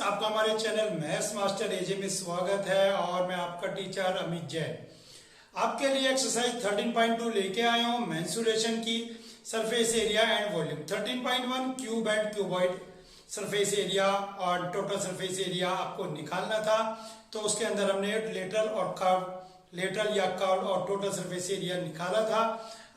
आपका हमारे channel maths master एजे में स्वागत है और मैं आपका टीचर अमित जैन आपके लिए एक्सरसाइज 13.2 लेके आया हूं मेंसुरेशन की surface area and volume. 13.1 cube and cuboid surface area और टोटल सरफेस एरिया आपको निकालना था, तो उसके अंदर हमने लेटरल या कर्व और टोटल सरफेस एरिया निकाला था।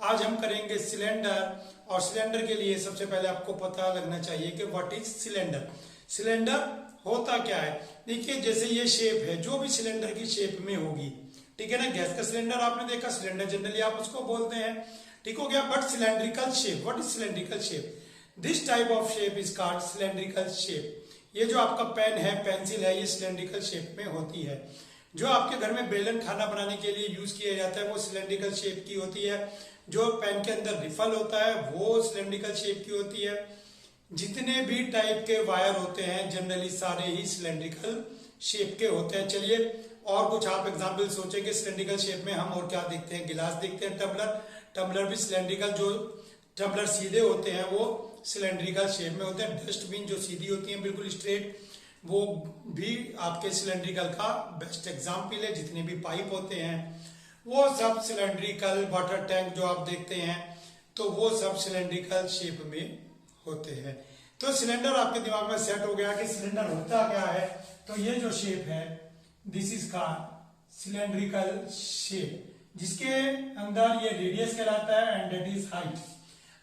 आज हम करेंगे सिलेंडर, और सिलेंडर के लिए सबसे पहले आपको पता लगना चाहिए कि व्हाट इज सिलेंडर। सिलेंडर होता क्या है। देखिए, जैसे ये शेप है, जो भी सिलेंडर की शेप में होगी, ठीक है ना। गैस का सिलेंडर आपने देखा, सिलेंडर जनरली आप उसको बोलते हैं, ठीक हो गया। But cylindrical shape, what is cylindrical shape? This type of shape is called cylindrical shape. ये जो आपका पेन है, पेंसिल है, ये सिलेंड्रिकल शेप में होती है। जो आपके घर में बेलन खाना बनाने के लिए यूज किया जाता है वो सिलेंड्रिकल शेप की होती है। जो पेन के अंदर रिफल होता है वो सिलेंड्रिकल शेप की होती है। जितने भी टाइप के वायर होते हैं जनरली सारे ही सिलेंड्रिकल शेप के होते हैं। चलिए और कुछ आप एग्जाम्पल सोचेंगे सिलेंड्रिकल शेप में हम और क्या देखते हैं। गिलास देखते हैं, टम्बलर भी सिलेंड्रिकल, जो टम्बलर सीधे होते हैं वो सिलेंड्रिकल शेप में होते हैं। डस्टबिन जो सीधी होती है बिल्कुल स्ट्रेट, वो भी आपके सिलेंड्रिकल का बेस्ट एग्जाम्पल है। जितने भी पाइप होते हैं वो सब सिलेंड्रिकल, वाटर टैंक जो आप देखते हैं तो वो सब सिलेंड्रिकल शेप में होते हैं। तो सिलेंडर आपके दिमाग में सेट हो गया कि सिलेंडर होता क्या है। तो ये जो शेप है, दिस इज का सिलेंड्रिकल शेप, जिसके अंदर ये रेडियस कहलाता है एंड दैट इज हाइट।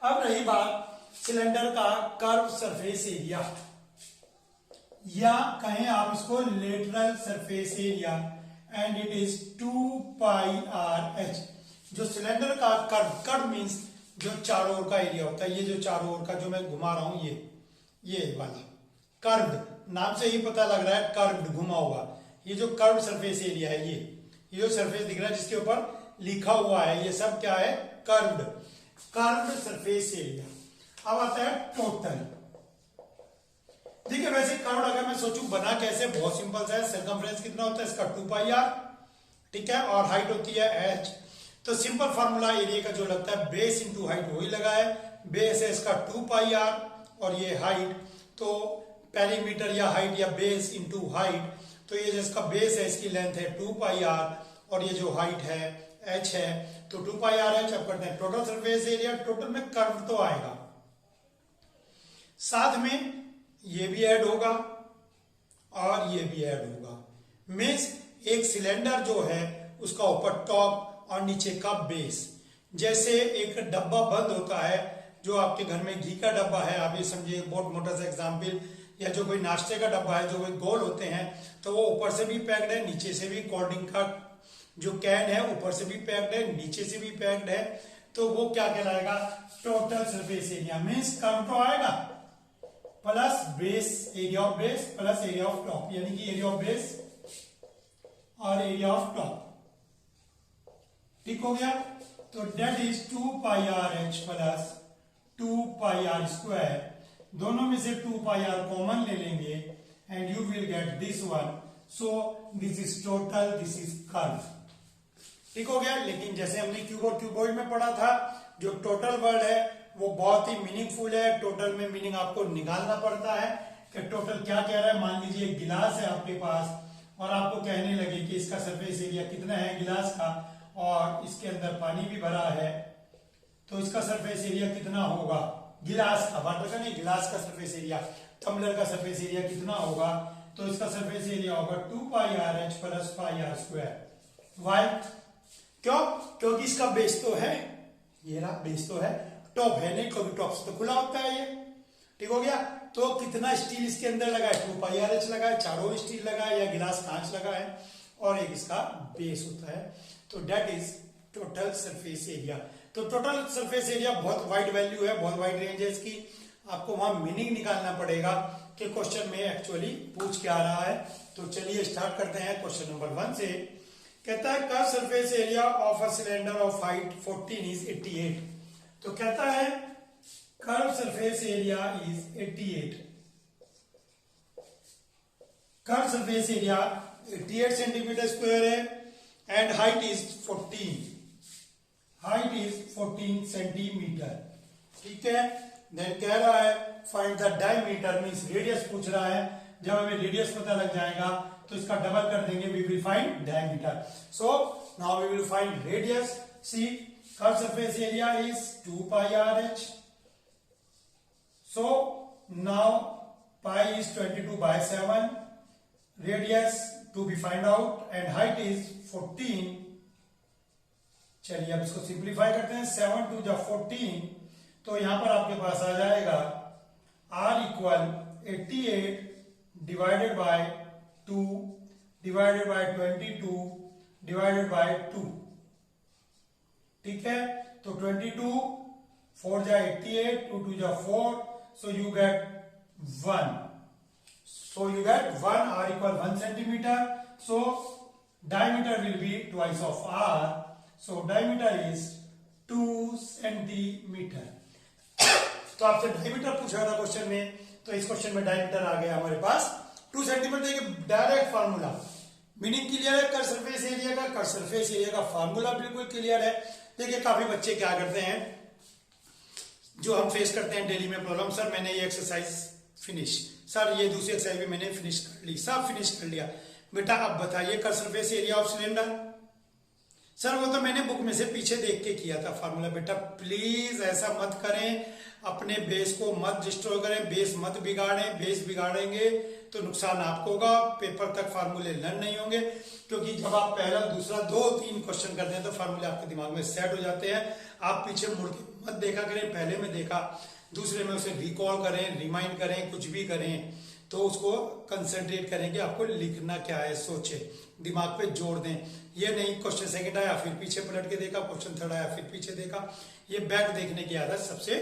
अब रही बात सिलेंडर का कर्व सरफेस एरिया, या कहें आप इसको lateral surface area, and it is 2πr(h). जो सिलेंडर का कर्व मीन्स जो चारों ओर का एरिया होता है, ये जो चारों ओर का जो मैं घुमा रहा हूं, ये वाला कर्व, नाम से ही पता लग रहा है कर्व, घुमा हुआ। ये जो कर्व सरफेस एरिया है, ये जो सरफेस दिख रहा है जिसके ऊपर लिखा हुआ है, ये सब क्या है? Curve surface area. अब आता है टोटल। देखिए, वैसे कर्व अगर मैं सोचूं बना कैसे, बहुत सिंपल सा है। सर्कमफ्रेंस कितना होता है इसका? 2πr, ठीक है, और हाइट होती है h। तो सिंपल फार्मूला एरिया का जो लगता है बेस इंटू हाइट वही लगा है। बेस है इसका 2πr और ये हाइट, तो पेरीमीटर या हाइट या बेस इंटू हाइट, तो ये जिसका बेस है इसकी लेंथ है 2πr और ये जो हाइट है h है, तो 2πr(h). अब करते हैं टोटल सरफेस एरिया। टोटल में कर्व तो आएगा, साथ में ये भी ऐड होगा और ये भी ऐड होगा। मीन्स एक सिलेंडर जो है उसका ऊपर टॉप और नीचे का बेस। जैसे एक डब्बा बंद होता है, जो आपके घर में घी का डब्बा है, आप ये समझिए बहुत मोटा सा एग्जाम्पल, या जो कोई नाश्ते का डब्बा है जो कोई गोल होते हैं, तो वो ऊपर से भी पैक्ड है, नीचे से भी। कोल्ड ड्रिंक का जो कैन है ऊपर से भी पैक्ड है, नीचे से भी पैक्ड है, तो वो क्या कहलाएगा? Total surface area. Means curve तो आएगा plus base, area of base plus area of top, यानी कि एरिया ऑफ बेस और एरिया ऑफ टॉप, ठीक हो गया। तो that is 2πr(h) plus 2πr²। दोनों में से 2πr कॉमन ले लेंगे and you will get this one. So this is total, this is curve, ठीक हो गया। लेकिन जैसे हमने क्यूब और क्यूबॉइड में पढ़ा था, जो टोटल वर्ड है वो बहुत ही मीनिंगफुल है। टोटल में मीनिंग आपको निकालना पड़ता है कि टोटल क्या कह रहा है। मान लीजिए एक गिलास है आपके पास और आपको कहने लगे कि इसका सरफेस एरिया कितना है गिलास का, और इसके अंदर पानी भी भरा है, तो इसका सरफेस एरिया कितना होगा? गिलास का, वाटर का नहीं, गिलास का सरफेस एरिया, टम्बलर का सरफेस एरिया कितना होगा? तो इसका सरफेस एरिया होगा 2πr(h) प्लस πr²। वाई? क्यों? क्योंकि इसका बेस तो है, ये रहा बेस तो है, टॉप है नहीं, क्योंकि टॉप से तो खुला होता है ये, ठीक हो गया। तो कितना स्टील इसके अंदर लगा है? 2πr(h) लगा है, चारों स्टील लगा है, या गिलास कांच लगा है, और एक इसका बेस होता है। तो that is total surface area. तो टोटल सरफेस एरिया बहुत वाइड वैल्यू है, बहुत वाइड रेंज है इसकी। आपको वहां मीनिंग निकालना पड़ेगा कि क्वेश्चन में एक्चुअली पूछ क्या रहा है। तो चलिए स्टार्ट करते हैं क्वेश्चन नंबर 1 से। कहता है curve surface area of a cylinder of height 14 is 88। तो कहता है curve surface area is 88। Curve surface area 88 centimeter square है and height is 14। Height is 14 centimeter, ठीक है। देन कह रहा है find the diameter, means radius पूछ रहा है। जब हमें रेडियस पता लग जाएगा तो इसका डबल कर देंगे, we will find diameter. So now we will find radius. See curve surface area is 2 pi RH. So now pi is 22/7. Radius to be find out and height is 14. चलिए अब इसको सिंप्लीफाई करते हैं. 7 2 जा 14, तो यहां पर आपके पास आ जाएगा R equal 88 divided by 2 divided by 22 divided by 2. ठीक है, तो 22 4 जा 88, 2 2 जा 4, so you get 1. So you get 1. R equal 1 centimeter. So diameter will be twice of R. So diameter is 2 centimeter. तो आपसे डायमीटर पूछा था क्वेश्चन में, तो इस क्वेश्चन में डायमीटर आ गया हमारे पास 2 सेंटीमीटर. देखिए डायरेक्ट फार्मूला, मीनिंग क्लियर है. कर्व सरफेस एरिया का, कर्व सरफेस एरिया का फार्मूला बिल्कुल क्लियर है. देखिए काफी बच्चे क्या करते हैं, जो हम फेस करते हैं डेली में प्रॉब्लम, सर मैंने ये एक्सरसाइज फिनिश, सर ये दूसरी एक्सरसाइज भी मैंने फिनिश कर ली, सब फिनिश कर लिया. बेटा अब बताइए curve surface area of cylinder. Sir वो तो मैंने बुक में से पीछे देख के किया था फार्मूला. बेटा प्लीज ऐसा मत करें, अपने बेस को मत डिस्ट्रॉय करें, बेस मत बिगाड़ें. बेस बिगाड़ेंगे तो नुकसान आपको होगा, पेपर तक फार्मूले लर्न नहीं होंगे. क्योंकि जब आप पहला दूसरा 2-3 क्वेश्चन करते हैं तो फार्मूले आपके दिमाग में सेट हो जाते हैं. आप पीछे मुड़ के मत देखा करें, पहले में देखा, दूसरे में उसे रिकॉल करें, रिमाइंड करें, कुछ भी करें तो उसको कंसंट्रेट करें कि आपको लिखना क्या है, सोचे, दिमाग पे जोड़ दें. ये नहीं क्वेश्चन सेकंड आया फिर पीछे पलट के देखा, क्वेश्चन थर्ड आया फिर पीछे देखा. ये बैक देखने की आदत सबसे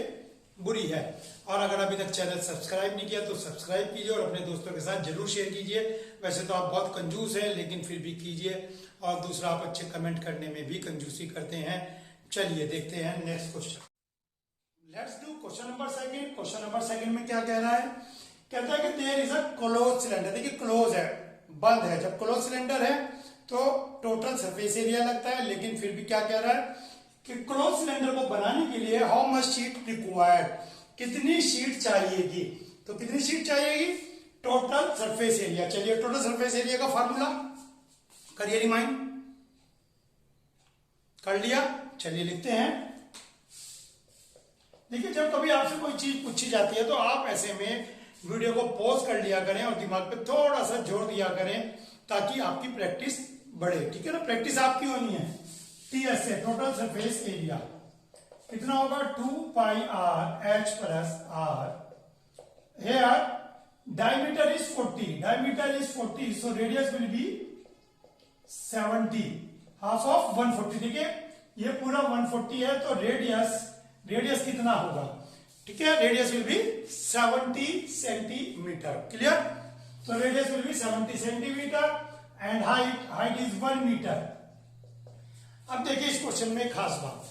बुरी है. और अगर अभी तक चैनल सब्सक्राइब नहीं किया तो सब्सक्राइब कीजिए और अपने दोस्तों के साथ जरूर शेयर कीजिए. वैसे तो आप बहुत कंजूस हैं लेकिन फिर भी कीजिए. और दूसरा, आप अच्छे कमेंट करने में भी कंजूसी करते हैं. चलिए देखते हैं next question. Let's do question number second. Question number second में क्या कह रहा है, कहता है कि there is a close cylinder. देखिए क्लोज है, बंद है. जब क्लोज सिलेंडर है तो टोटल सरफेस एरिया लगता है, लेकिन फिर भी क्या कह रहा है कि क्लोज सिलेंडर को बनाने के लिए हाउ मच शीट रिक्वायर्ड, कितनी शीट चाहिएगी. तो कितनी शीट चाहिएगी, टोटल सरफेस एरिया. चलिए टोटल सरफेस एरिया का फार्मूला करिए, रिमाइंड कर लिया. चलिए लिखते हैं. देखिए जब कभी आपसे कोई चीज पूछी जाती है तो आप ऐसे में वीडियो को पॉज कर लिया करें और दिमाग पे थोड़ा सा जोर दिया करें ताकि आपकी प्रैक्टिस बढ़े. ठीक है ना, प्रैक्टिस आपकी होनी है. टीएस से टोटल सरफेस एरिया कितना होगा, 2 pi R H plus R. Here diameter is 40. Diameter is 40, so radius will be 70. Half of 140. देखिए ये पूरा 140 है तो रेडियस कितना होगा. ठीक है, radius will be 70 centimeter. Clear. तो radius will be 70 centimeter and height is 1 meter. अब देखिए इस क्वेश्चन में खास बात,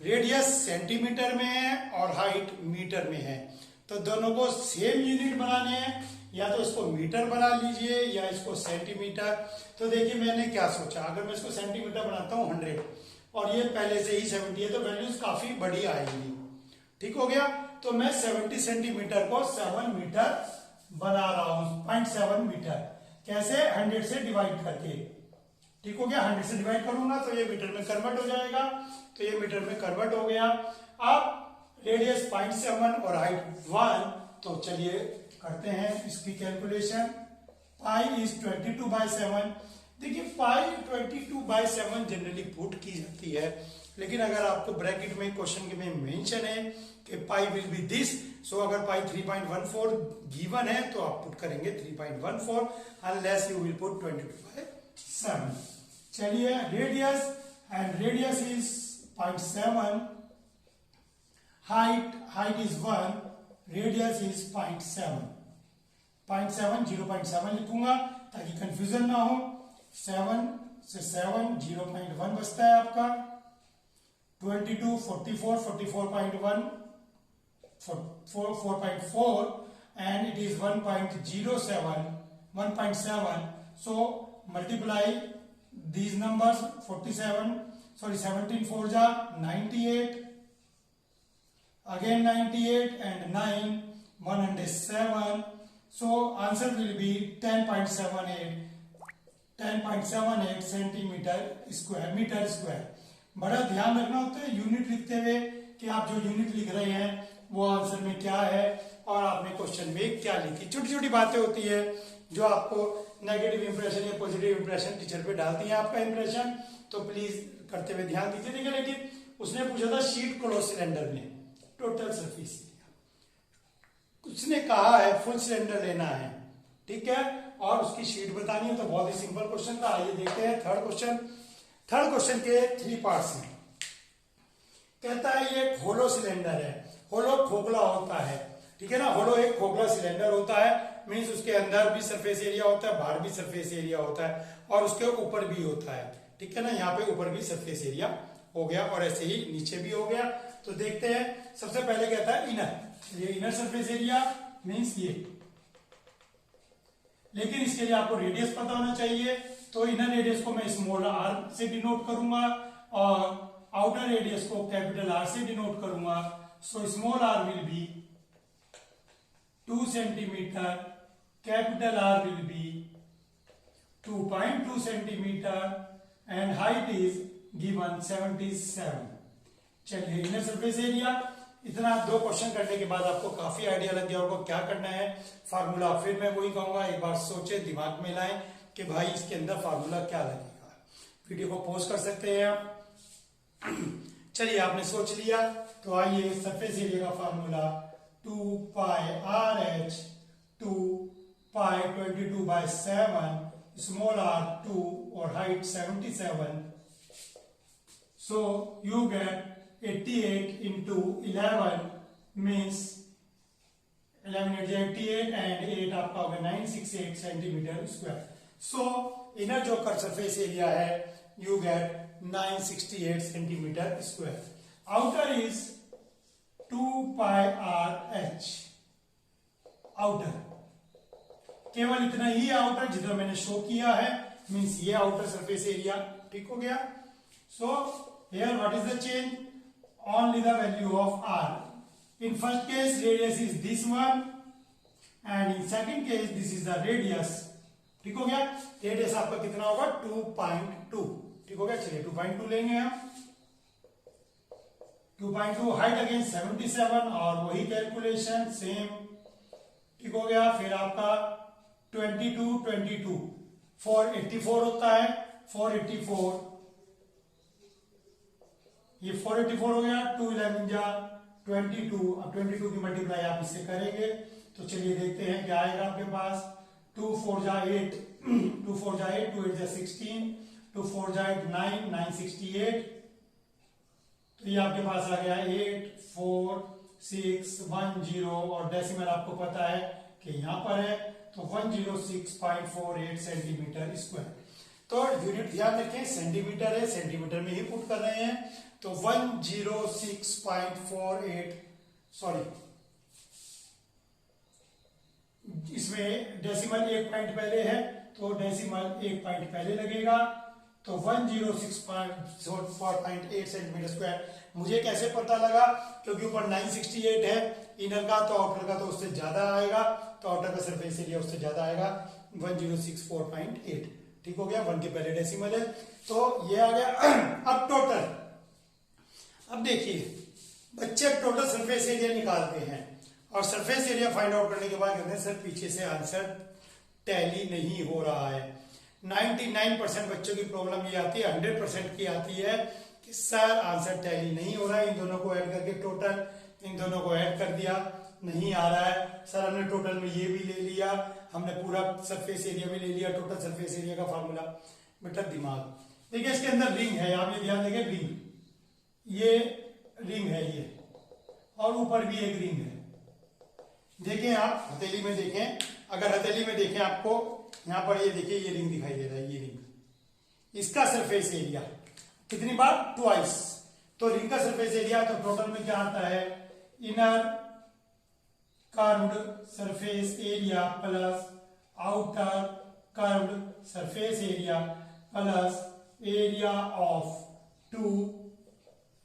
रेडियस सेंटीमीटर में है और हाइट मीटर में है, तो दोनों को सेम यूनिट बनाने हैं. या तो इसको मीटर बना लीजिए या इसको सेंटीमीटर. तो देखिए मैंने क्या सोचा, अगर मैं इसको सेंटीमीटर बनाता हूं 100 और ये पहले से ही 70 है तो वैल्यूज काफी बड़ी आएंगी. ठीक हो गया. तो मैं 70 सेंटीमीटर को 7 मीटर बना रहा हूं, 0.7 मीटर. कैसे, 100 से डिवाइड करके. ठीक हो गया, 100 से डिवाइड करूंगा तो ये मीटर में कन्वर्ट हो जाएगा. तो ये मीटर में कन्वर्ट हो गया. अब रेडियस 0.7 और हाइट 1. तो चलिए करते हैं इसकी कैलकुलेशन. Pi is 22/7. देखिए पाई 22/7 जनरली पुट की जाती है, लेकिन अगर आपको ब्रैकेट में क्वेश्चन में मेंशन है कि पाई विल बी दिस, सो अगर पाई 3.14 गिवन है तो आप पुट करेंगे 3.14 अनलेस यू विल पुट 22/7. चलिए radius and radius is 0.7, height is 1, radius is 0.7. 0.7 लिखूंगा ताकि कंफ्यूजन ना हो. 7 से 7 0.1 बचता है आपका. 22 44 44.1 4.4 and it is 1.7. So multiply these numbers. 17 4 ja 98, again 98 and 9 107. So answer will be 10.78 centimetre square, metre square. बड़ा ध्यान रखना होता है यूनिट लिखते हुए कि आप जो यूनिट लिख रहे हैं वो आंसर में क्या है और आपने क्वेश्चन में क्या लिखी। छोटी छोटी बातें होती है जो आपको नेगेटिव इंप्रेशन या पॉजिटिव इंप्रेशन टीचर पे डालती है आपका इंप्रेशन, तो प्लीज करते हुए ध्यान दीजिए। देखिए लेकिन उसने पूछा था शीट क्लोज सिलेंडर में टोटल सरफेस एरिया, उसने कहा है फुल सिलेंडर लेना है, ठीक है, और उसकी शीट बतानी है। तो बहुत ही सिंपल क्वेश्चन था। आइए देखते हैं थर्ड क्वेश्चन के 3 पार्ट्स हैं। कहता है ये एक होलो सिलेंडर है, होलो खोखला होता है, ठीक है ना, होलो एक खोखला सिलेंडर होता है, मीन्स उसके अंदर भी सरफेस एरिया होता है, बाहर भी सरफेस एरिया होता है और उसके ऊपर भी होता है, ठीक है ना। यहाँ पे ऊपर भी सरफेस एरिया हो गया और ऐसे ही नीचे भी हो गया। तो देखते हैं, सबसे पहले कहता है इनर, ये इनर सरफेस एरिया मीन्स ये, लेकिन इसके लिए आपको रेडियस पता होना चाहिए। तो इनर रेडियस को मैं स्मॉल r से डिनोट करूंगा और आउटर रेडियस को कैपिटल R से डिनोट करूंगा। So small r will be 2 centimetre, capital R will be 2.2 centimetre and height is given 77। चलिए इनर सरफेस एरिया, इतना 2 क्वेश्चन करने के बाद आपको काफी आइडिया लग गया होगा क्या करना है। फार्मूला फिर मैं वही कहूंगा, एक बार सोचे, दिमाग में लाएं कि भाई इसके अंदर फार्मूला क्या लगेगा। वीडियो को पॉज कर सकते हैं आप। चलिए आपने सोच लिया, तो आइए सरफेस एरिया का फार्मूला 2 पाई आर एच 2 पाई 22/7 स्मॉल r 2 और height 77। So you get 88 into 11 means 11 is 88 and 8 आपका होगा 968 सेंटीमीटर स्क्वायर। सो इनर जो कर सरफेस एरिया है you get 968 centimetre square. Outer is 2 pi R H, outer केवल इतना ही outer जितना मैंने show किया है, मीन्स ये आउटर सरफेस एरिया, ठीक हो गया। So here what is the change, only the value of r. In first case radius is this one and in second case this is the radius, ठीक हो गया। Radius आपका कितना होगा 2.2, ठीक हो गया। चलिए 2.2 लेंगे हम, 2.2 हाइट अगेन 77 और वही कैलकुलेशन सेम, ठीक हो गया। फिर आपका 22 484 होता है, 484 ये 484 हो गया, 2 11 जा 22। अब 22 की मल्टीप्लाई आप इससे करेंगे तो चलिए देखते हैं क्या आएगा आपके पास। 2 4 जा 8, 2 4 जा 8, 2 8 जा 16, 2 4 जा 8 9, 968। तो ये आपके पास आ गया 8 4 6 1 0 और डेसिमल आपको पता है कि यहाँ पर है, तो 106.48 सेंटीमीटर स्क्वायर। तो यूनिट ध्यान रखें सेंटीमीटर है, सेंटीमीटर में ही पुट कर रहे हैं। तो 106.48, सॉरी इसमें डेसिमल 1 पॉइंट पहले है तो डेसिमल 1 पॉइंट पहले लगेगा। तो 106.48 सेंटीमीटर स्क्वायर। मुझे कैसे पता लगा, क्योंकि ऊपर 968 है इनर का, तो आउटर का तो उससे ज्यादा आएगा, तो आउटर का सरफेस एरिया उससे ज्यादा आएगा 1064.8, ठीक हो गया। 1 के पहले डेसिमल है, तो ये आ गया। अब टोटल, अब देखिए बच्चे टोटल सरफेस एरिया निकालते हैं और सरफेस एरिया फाइंड आउट करने के बाद कहते हैं सर पीछे से आंसर टैली नहीं हो रहा है। 99% बच्चों की प्रॉब्लम ये आती है, 100% की आती है कि सर आंसर टैली नहीं हो रहा है। इन दोनों को ऐड करके टोटल, इन दोनों को ऐड कर दिया, नहीं आ रहा है। सर हमने टोटल में ये भी ले लिया, हमने पूरा सरफेस एरिया भी ले लिया, टोटल सरफेस एरिया का फॉर्मूला। बेटा दिमाग देखिए, इसके अंदर रिंग है, आप ये ध्यान देंगे, रिंग, ये रिंग है ये, और ऊपर भी एक रिंग है। देखें आप हथेली में देखें, अगर हथेली में देखें आपको यहां पर ये देखिए ये रिंग दिखाई दे रहा है, ये रिंग, इसका सरफेस एरिया कितनी बार, ट्वाइस। तो रिंग का सरफेस एरिया तो टोटल में क्या आता है, inner curved surface area plus outer curved surface area plus area of 2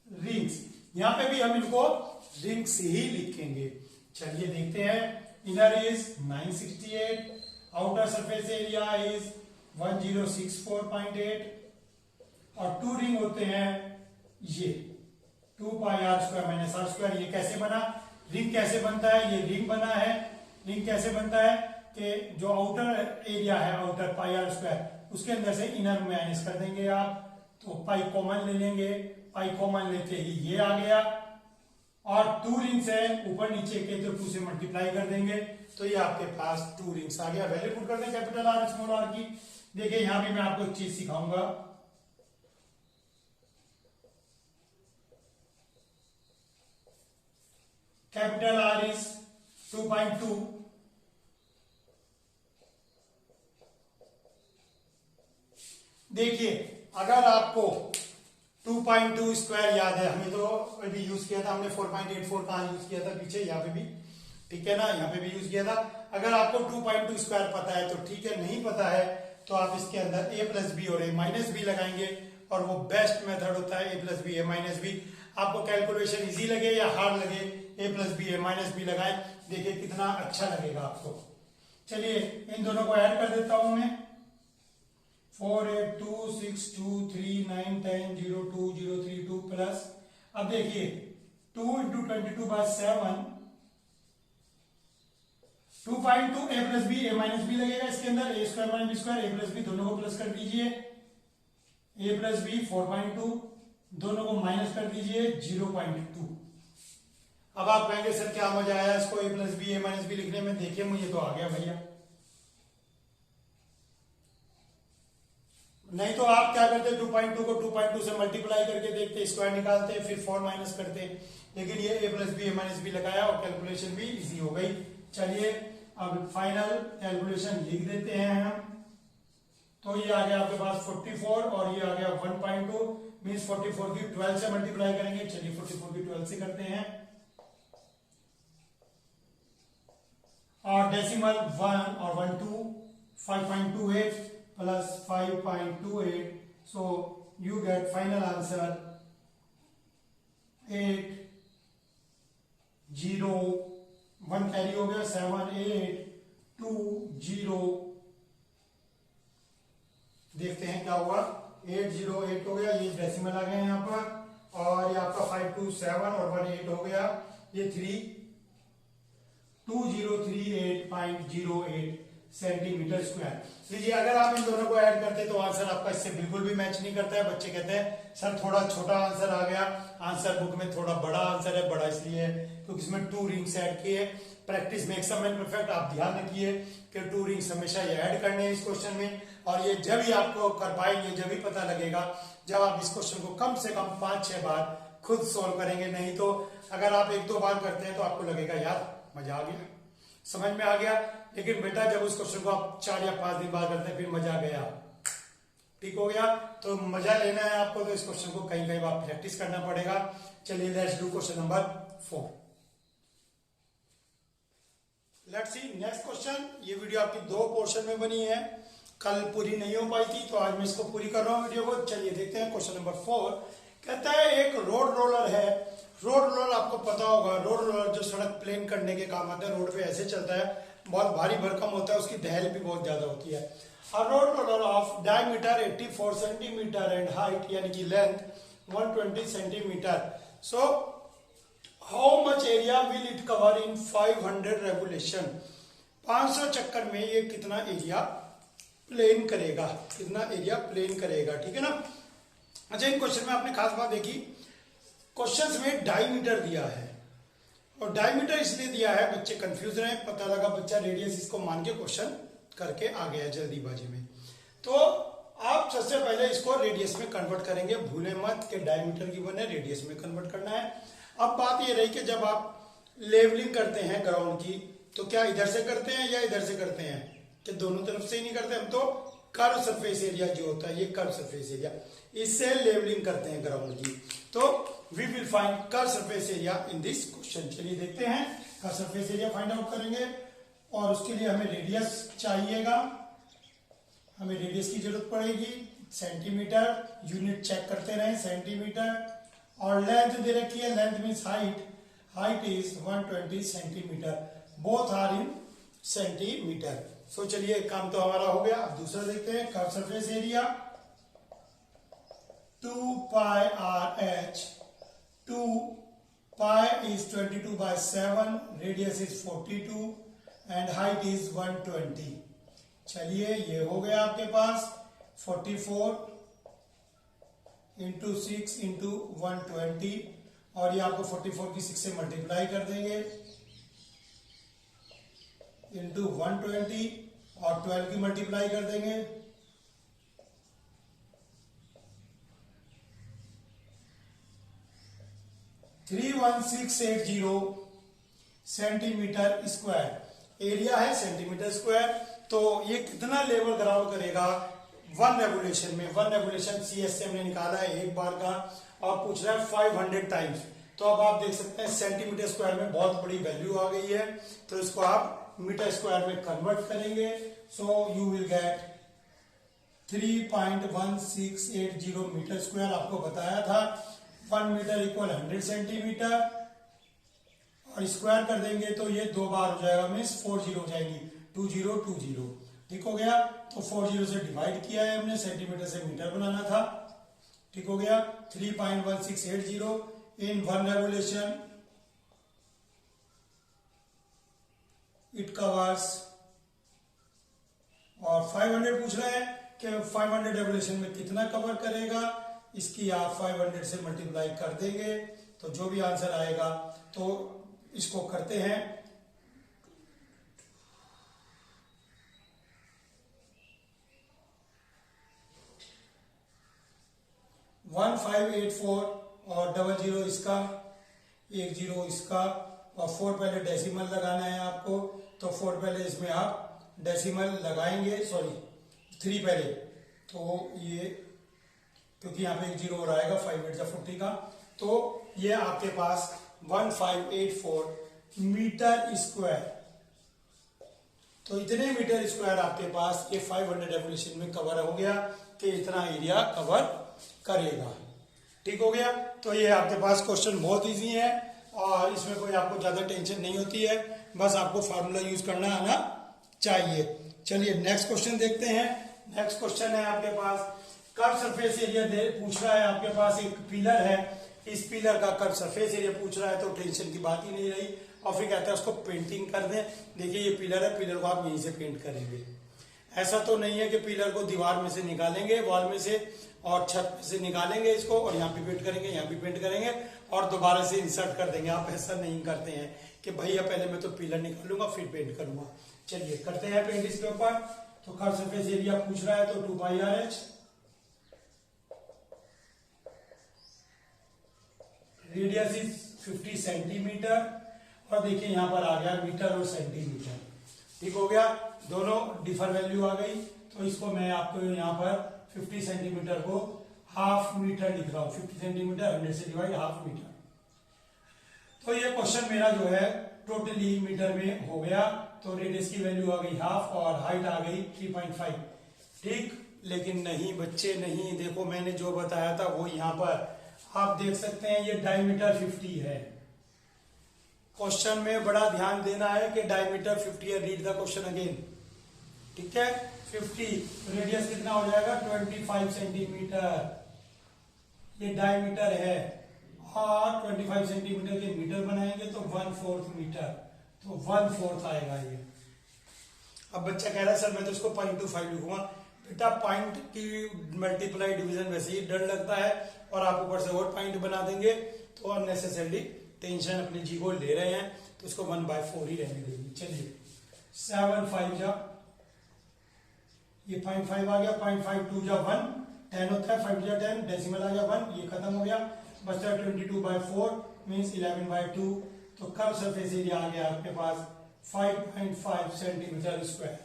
rings. यहां पे भी हम इनको रिंग्स ही लिखेंगे। चलिए देखते हैं inner is 968, outer surface area is 1064.8 और टू रिंग होते हैं ये 2 pi r square minus r square. ये कैसे बना, रिंग कैसे बनता है, ये रिंग बना है। रिंग कैसे बनता है कि जो आउटर एरिया है, आउटर पाई आर स्क्वायर, उसके अंदर से इनर माइनस कर देंगे आप, तो पाई कॉमन ले लेंगे, पाई कॉमन लेते ही ये आ गया, और टू रिंग्स है ऊपर नीचे के, तो 2 से मल्टीप्लाई कर देंगे, तो ये आपके पास 2 रिंग्स आ गया। वैल्यू पुट कर दें कैपिटल आर स्मॉल आर की। देखिए यहां भी मैं आपको एक चीज सिखाऊंगा, कैपिटल आर इज 2.2, देखिए अगर आपको 2.2 स्क्वायर याद है, हमें तो अभी यूज किया था, हमने 4.84 कहां यूज किया था पीछे, यहाँ पे भी, ठीक है ना, यहाँ पे भी यूज किया था। अगर आपको 2.2 स्क्वायर पता है तो ठीक है, नहीं पता है तो आप इसके अंदर a प्लस बी और a माइनस बी लगाएंगे, और वो बेस्ट मेथड होता है a plus B a minus B. आपको कैलकुलेशन इजी लगे या हार्ड लगे, a plus B a minus B लगाए, देखिए कितना अच्छा लगेगा आपको। चलिए इन दोनों को ऐड कर देता हूं मैं, 4 8 2 6 2 3 9 10 0 2 0 3 2 प्लस, अब देखिए 2 into 22/7, 2.2 a plus B a minus B लगेगा इसके अंदर, a square minus B square, a plus B दोनों को प्लस कर दीजिए, a प्लस बी 4.2, दोनों को माइनस कर दीजिए 0.2। अब आप कहेंगे सर क्या मजा आया इसको a plus B a minus B लिखने में, देखिए मुझे तो आ गया भैया। नहीं तो आप क्या करते, 2.2 को 2.2 से मल्टीप्लाई करके देखते, स्क्वायर निकालते, फिर 4 माइनस करते, लेकिन ये a plus B a minus B लगाया और कैलकुलेशन भी इजी हो गई। चलिए अब फाइनल कैलकुलेशन लिख देते हैं हम, तो ये आ गया आपके पास 44 और ये आ गया 1.2, मीन्स 44 की 12 से मल्टीप्लाई करेंगे। चलिए 44 की 12 से करते हैं, और डेसिमल 1 और 1 2, 5.28 plus 5.28, so you get final answer 8 0 1 carry हो गया, 7 8 2 0, देखते हैं क्या हुआ, 808 हो गया, ये डेसिमल आ गए यहाँ पर, और ये आपका 527 और 18 हो गया, ये 2038.08 सेंटीमीटर स्क्वायर। लीजिए अगर आप इन दोनों को ऐड करते तो आंसर आपका इससे बिल्कुल भी मैच नहीं करता है। बच्चे कहते हैं सर थोड़ा छोटा आंसर आ गया, आंसर बुक में थोड़ा बड़ा आंसर है, बड़ा इसलिए क्योंकि इसमें 2 रिंग्स ऐड किए। Practice makes a man perfect, आप ध्यान रखिए कि 2 रिंग्स हमेशा ये ऐड करने हैं इस क्वेश्चन में, और ये जब ही आपको कर पाएंगे, जब ही पता लगेगा जब आप इस क्वेश्चन को कम से कम 5-6 बार खुद सोल्व करेंगे। नहीं तो अगर आप 1-2 बार करते हैं तो आपको लगेगा यार मजा आ गया, समझ में आ गया, लेकिन बेटा जब उस क्वेश्चन को आप 4 या 5 दिन बाद करते हैं फिर मजा गया, ठीक हो गया। तो मजा लेना है आपको तो इस क्वेश्चन को कहीं कहीं आप प्रैक्टिस करना पड़ेगा। चलिए let's do question number 4। Let's see next question. ये वीडियो आपकी 2 पोर्शन में बनी है, कल पूरी नहीं हो पाई थी तो आज मैं इसको पूरी कर रहा हूँ वीडियो को। चलिए देखते हैं क्वेश्चन नंबर 4। कहता है एक रोड रोलर है, रोड रोलर आपको पता होगा, रोड रोलर जो सड़क प्लेन करने के काम आता है, रोड पे ऐसे चलता है, बहुत भारी भरकम होता है, उसकी दहल भी बहुत ज्यादा होती है। A road roller of diameter 84 centimeter and height यानी कि length 120 centimeter. So how much area will it cover in 500 revolution? 500 चक्कर में ये कितना एरिया प्लेन करेगा, कितना एरिया प्लेन करेगा, ठीक है ना। अच्छा इन क्वेश्चन में आपने खास बात देखी, क्वेश्चंस में डायमीटर दिया है, और डायमीटर इसलिए दिया है बच्चे कंफ्यूज रहे, पता लगा बच्चा रेडियस इसको मान के क्वेश्चन करके आ गया जल्दीबाजी में। तो आप सबसे पहले इसको रेडियस में कन्वर्ट करेंगे, भूले मत कि डायमीटर की बने रेडियस में कन्वर्ट करना है। अब बात ये रही कि जब आप लेवलिंग करते हैं ग्राउंड की तो क्या इधर से करते हैं या इधर से करते हैं, कि दोनों तरफ से ही नहीं करते, हम तो कर्व सरफेस एरिया जो होता है, ये कर्व सरफेस एरिया, इससे लेवलिंग करते हैं ग्राउंड की। तो we will find curve surface area in this question. चलिए देखते हैं, curve surface area find out करेंगे, और उसके लिए हमें रेडियस चाहिएगा, हमें रेडियस की जरूरत पड़ेगी, सेंटीमीटर, यूनिट चेक करते रहें सेंटीमीटर, और लेंथ दे रखी है, length means height, height is 120 centimeter. Both are in centimeter. So चलिए एक काम तो हमारा हो गया। अब दूसरा देखते हैं, curve surface area 2 pi R H, 2 pi is 22/7, radius is 42 and height is 120। चलिए ये हो गया आपके पास 44 इंटू 6 इंटू 120, और ये आपको 44 की 6 से मल्टीप्लाई कर देंगे इंटू 120 और 12 की मल्टीप्लाई कर देंगे 31680 सेंटीमीटर स्क्वायर एरिया है, सेंटीमीटर स्क्वायर। तो ये कितना लेवल ग्राउंड करेगा वन रेवोल्यूशन में? वन रेवोल्यूशन CS से हमने निकाला है एक बार का, और पूछ रहा है 500 टाइम्स। तो अब आप देख सकते हैं सेंटीमीटर स्क्वायर में बहुत बड़ी वैल्यू आ गई है, तो इसको आप मीटर स्क्वायर में कन्वर्ट करेंगे। So you will get 3.1680 metre square. आपको बताया था 1 मीटर इक्वल 100 सेंटीमीटर, और स्क्वायर कर देंगे तो ये 2 बार हो जाएगा, मीन्स 4 जीरो हो जाएंगी, 2020। ठीक हो गया। तो 4 जीरो से डिवाइड किया है हमने, सेंटीमीटर से मीटर बनाना था। ठीक हो गया। 3.1680 इन 1 रेवोल्यूशन इट कवर्स, और 500 पूछ रहे हैं कि 500 रेवोल्यूशन में कितना कवर करेगा। इसकी आप 500 से मल्टीप्लाई कर देंगे तो जो भी आंसर आएगा, तो इसको करते हैं 1584 और 00 इसका, 10 इसका, और 4 पहले डेसिमल लगाना है आपको, तो 4 पहले इसमें आप डेसिमल लगाएंगे, सॉरी 3 पहले, तो ये क्योंकि यहाँ पे 1 0 और आएगा 5 8 40 का, तो ये आपके पास 1584 मीटर स्क्वायर। तो इतने मीटर स्क्वायर आपके पास ये 500 रेवोल्यूशन में कवर हो गया कि इतना एरिया कवर करेगा। ठीक हो गया। तो ये आपके पास क्वेश्चन बहुत इजी है और इसमें कोई आपको ज्यादा टेंशन नहीं होती है, बस आपको फार्मूला यूज करना आना चाहिए। चलिए नेक्स्ट क्वेश्चन देखते हैं। नेक्स्ट क्वेश्चन है आपके पास कर्व सरफेस एरिया पूछ रहा है। आपके पास एक पिलर है, इस पिलर का कर्व सरफेस एरिया पूछ रहा है, तो टेंशन की बात ही नहीं रही। और फिर कहता है उसको पेंटिंग कर दें। देखिए ये पिलर है, पिलर को आप यहीं से पेंट करेंगे। ऐसा तो नहीं है कि पिलर को दीवार में से निकालेंगे, वॉल में से और छत में से निकालेंगे इसको और यहाँ भी पेंट करेंगे, यहाँ भी पेंट करेंगे और दोबारा से इंसर्ट कर देंगे। आप ऐसा नहीं करते हैं कि भैया पहले मैं तो पिलर निकालूंगा फिर पेंट करूंगा। चलिए करते हैं पेंट इसके ऊपर। तो कर्व सरफेस एरिया पूछ रहा है, तो 2πr(h), रेडियस इज 50 सेंटीमीटर, और देखिए यहां पर आ गया मीटर और सेंटीमीटर। ठीक हो गया, दोनों डिफर वैल्यू आ गई। तो इसको मैं आपको यहाँ पर 50 सेंटीमीटर को हाफ मीटर लिख रहा हूं। 50 सेंटीमीटर 100 से डिवाइड हाफ मीटर। तो ये क्वेश्चन मेरा जो है टोटली मीटर में हो गया। तो रेडियस की वैल्यू आ गई हाफ और हाइट आ गई 3.5। ठीक, लेकिन नहीं बच्चे नहीं, देखो मैंने जो बताया था वो यहाँ पर आप देख सकते हैं, ये डायमीटर 50 है। क्वेश्चन में बड़ा ध्यान देना है कि डायमीटर 50 है। Read the question again. ठीक है, 50 रेडियस कितना हो जाएगा 25 सेंटीमीटर, ये डायमीटर है, और 25 सेंटीमीटर के मीटर बनाएंगे तो 1/4 मीटर, तो 1/4 आएगा ये। अब बच्चा कह रहा है सर मैं तो इसको 0.25 लिखूंगा। बेटा पॉइंट की मल्टीप्लाई डिवीजन वैसे ही डर लगता है, और आप ऊपर से और पॉइंट बना देंगे तो अननेसेसरली टेंशन अपने जी को ले रहे हैं, तो इसको 1/4 ही रहने देंगे। चलिए 7 5 जा, ये 0.5 आ गया, 0.5 2 जा 1, 10 होता है, 5 जा 10, डेसिमल आ गया 1, ये खत्म हो गया, बचता 22/4 मीन्स 11/2। तो कर्व सरफेस एरिया आ गया आपके पास 5.5 सेंटीमीटर स्क्वायर।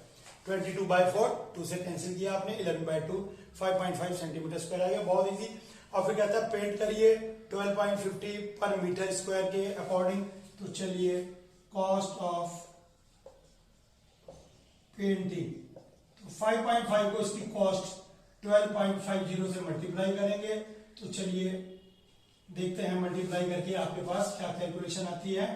22/4 2 से कैंसिल किया आपने, 11/2 5.5 सेंटीमीटर स्क्वायर आ गया, बहुत इजी। और फिर कहता है पेंट करिए 12.50 पर मीटर स्क्वायर के अकॉर्डिंग। तो चलिए कॉस्ट ऑफ पेंटिंग, तो 5.5 को इसकी कॉस्ट 12.50 से मल्टीप्लाई करेंगे। तो चलिए देखते हैं मल्टीप्लाई करके आपके पास क्या कैलकुलेशन आती है।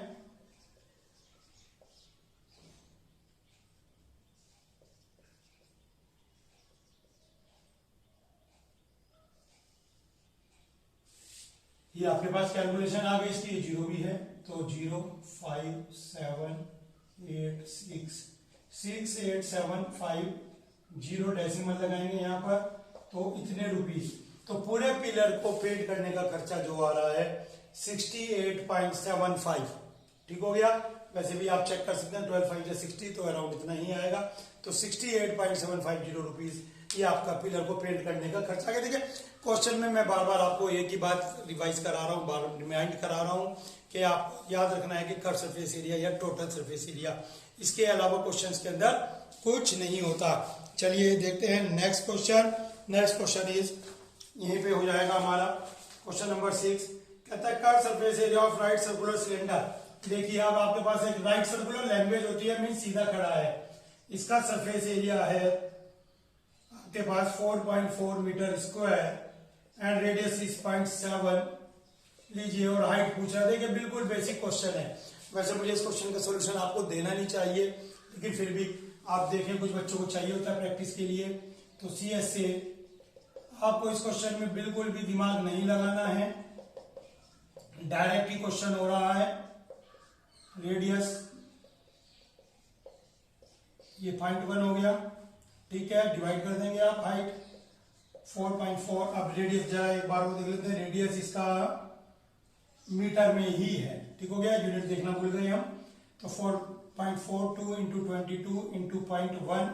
ये आपके पास कैलकुलेशन आ गई इसकी, 0 भी है तो 0 5 7 8 6 8 7 5 0 डेसिमल लगाएंगे यहाँ पर, तो इतने रुपीस। तो पूरे पिलर को पेंट करने का खर्चा जो आ रहा है 68.75, ठीक हो गया। वैसे भी आप चेक कर सकते हैं 12 5 60, तो अराउंड इतना ही आएगा। तो 68.750 रुपीज ये आपका पिलर को पेंट करने का खर्चा है। देखिए क्वेश्चन में मैं बार बार आपको एक ही बात रिवाइज करा रहा हूँ, बार रिमाइंड करा रहा हूँ कि आप याद रखना है कि कर्व सरफेस एरिया या टोटल सरफेस एरिया, इसके अलावा क्वेश्चंस के अंदर कुछ नहीं होता। चलिए देखते हैं next question. Next question is यहीं पे हो जाएगा हमारा क्वेश्चन नंबर 6। कहता है curve surface area of right circular cylinder. देखिए अब आपके पास एक राइट सर्कुलर लैंग्वेज होती है, मीन सीधा खड़ा है, इसका सरफेस एरिया है आपके पास 4.4 मीटर स्क्वायर एंड रेडियस 6.7 लीजिए, और हाइट पूछा। देखिए बिल्कुल बेसिक क्वेश्चन है, वैसे मुझे इस क्वेश्चन का सोल्यूशन आपको देना नहीं चाहिए, लेकिन फिर भी आप देखें कुछ बच्चों को चाहिए होता है प्रैक्टिस के लिए। तो CS से आपको इस क्वेश्चन में बिल्कुल भी दिमाग नहीं लगाना है, डायरेक्ट ही क्वेश्चन हो रहा है। रेडियस ये 0.1 हो गया, ठीक है, डिवाइड कर देंगे आप, हाइट 4.4। अब रेडियस जरा एक बार वो देख लेते हैं, रेडियस इसका मीटर में ही है, ठीक हो गया, यूनिट देखना भूल गए हम। तो 4.42 इंटू 22 इंटू 0.1,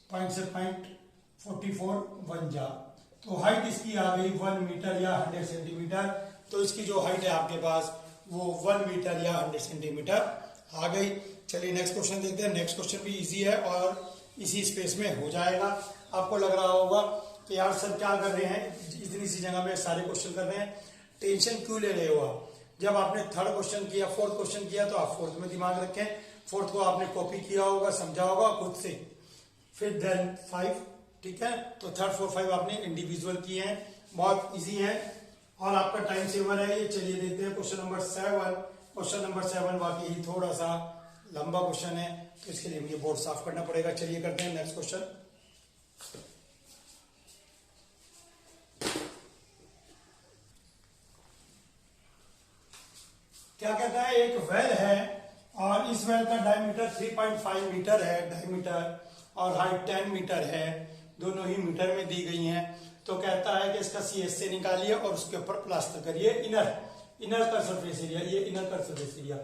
पॉइंट से 0.44 बन जा, तो हाइट इसकी आ गई 1 मीटर या 100 सेंटीमीटर। तो इसकी जो हाइट है आपके पास वो 1 मीटर या 100 सेंटीमीटर आ गई। चलिए नेक्स्ट क्वेश्चन देखते हैं। नेक्स्ट क्वेश्चन भी इजी है और इसी स्पेस में हो जाएगा। आपको लग रहा होगा कि यार सर क्या कर रहे हैं, इतनी सी जगह में सारे क्वेश्चन कर रहे हैं, टेंशन क्यों ले रहे हो आप। जब आपने थर्ड क्वेश्चन किया, फोर्थ क्वेश्चन किया, तो आप फोर्थ में दिमाग रखें। फोर्थ को आपने कॉपी किया होगा, समझा होगा खुद से, फिर देन 5, ठीक है। तो 3rd 4 5 आपने इंडिविजुअल किए हैं, बहुत इजी है और आपका टाइम सेवर है ये। चलिए देखते हैं क्वेश्चन नंबर 7। क्वेश्चन नंबर 7 वाकई थोड़ा सा लंबा क्वेश्चन है, तो इसके लिए मुझे बोर्ड साफ करना पड़ेगा। चलिए करते हैं नेक्स्ट क्वेश्चन। क्या कहता है, एक वेल है और इस वेल का डायमीटर 3.5 मीटर है डायमीटर, और हाइट 10 मीटर है, दोनों ही मीटर में दी गई हैं। तो कहता है कि इसका CS से निकालिए और उसके ऊपर प्लास्टर करिए इनर का सरफेस एरिया, ये इनर का सरफेस एरिया।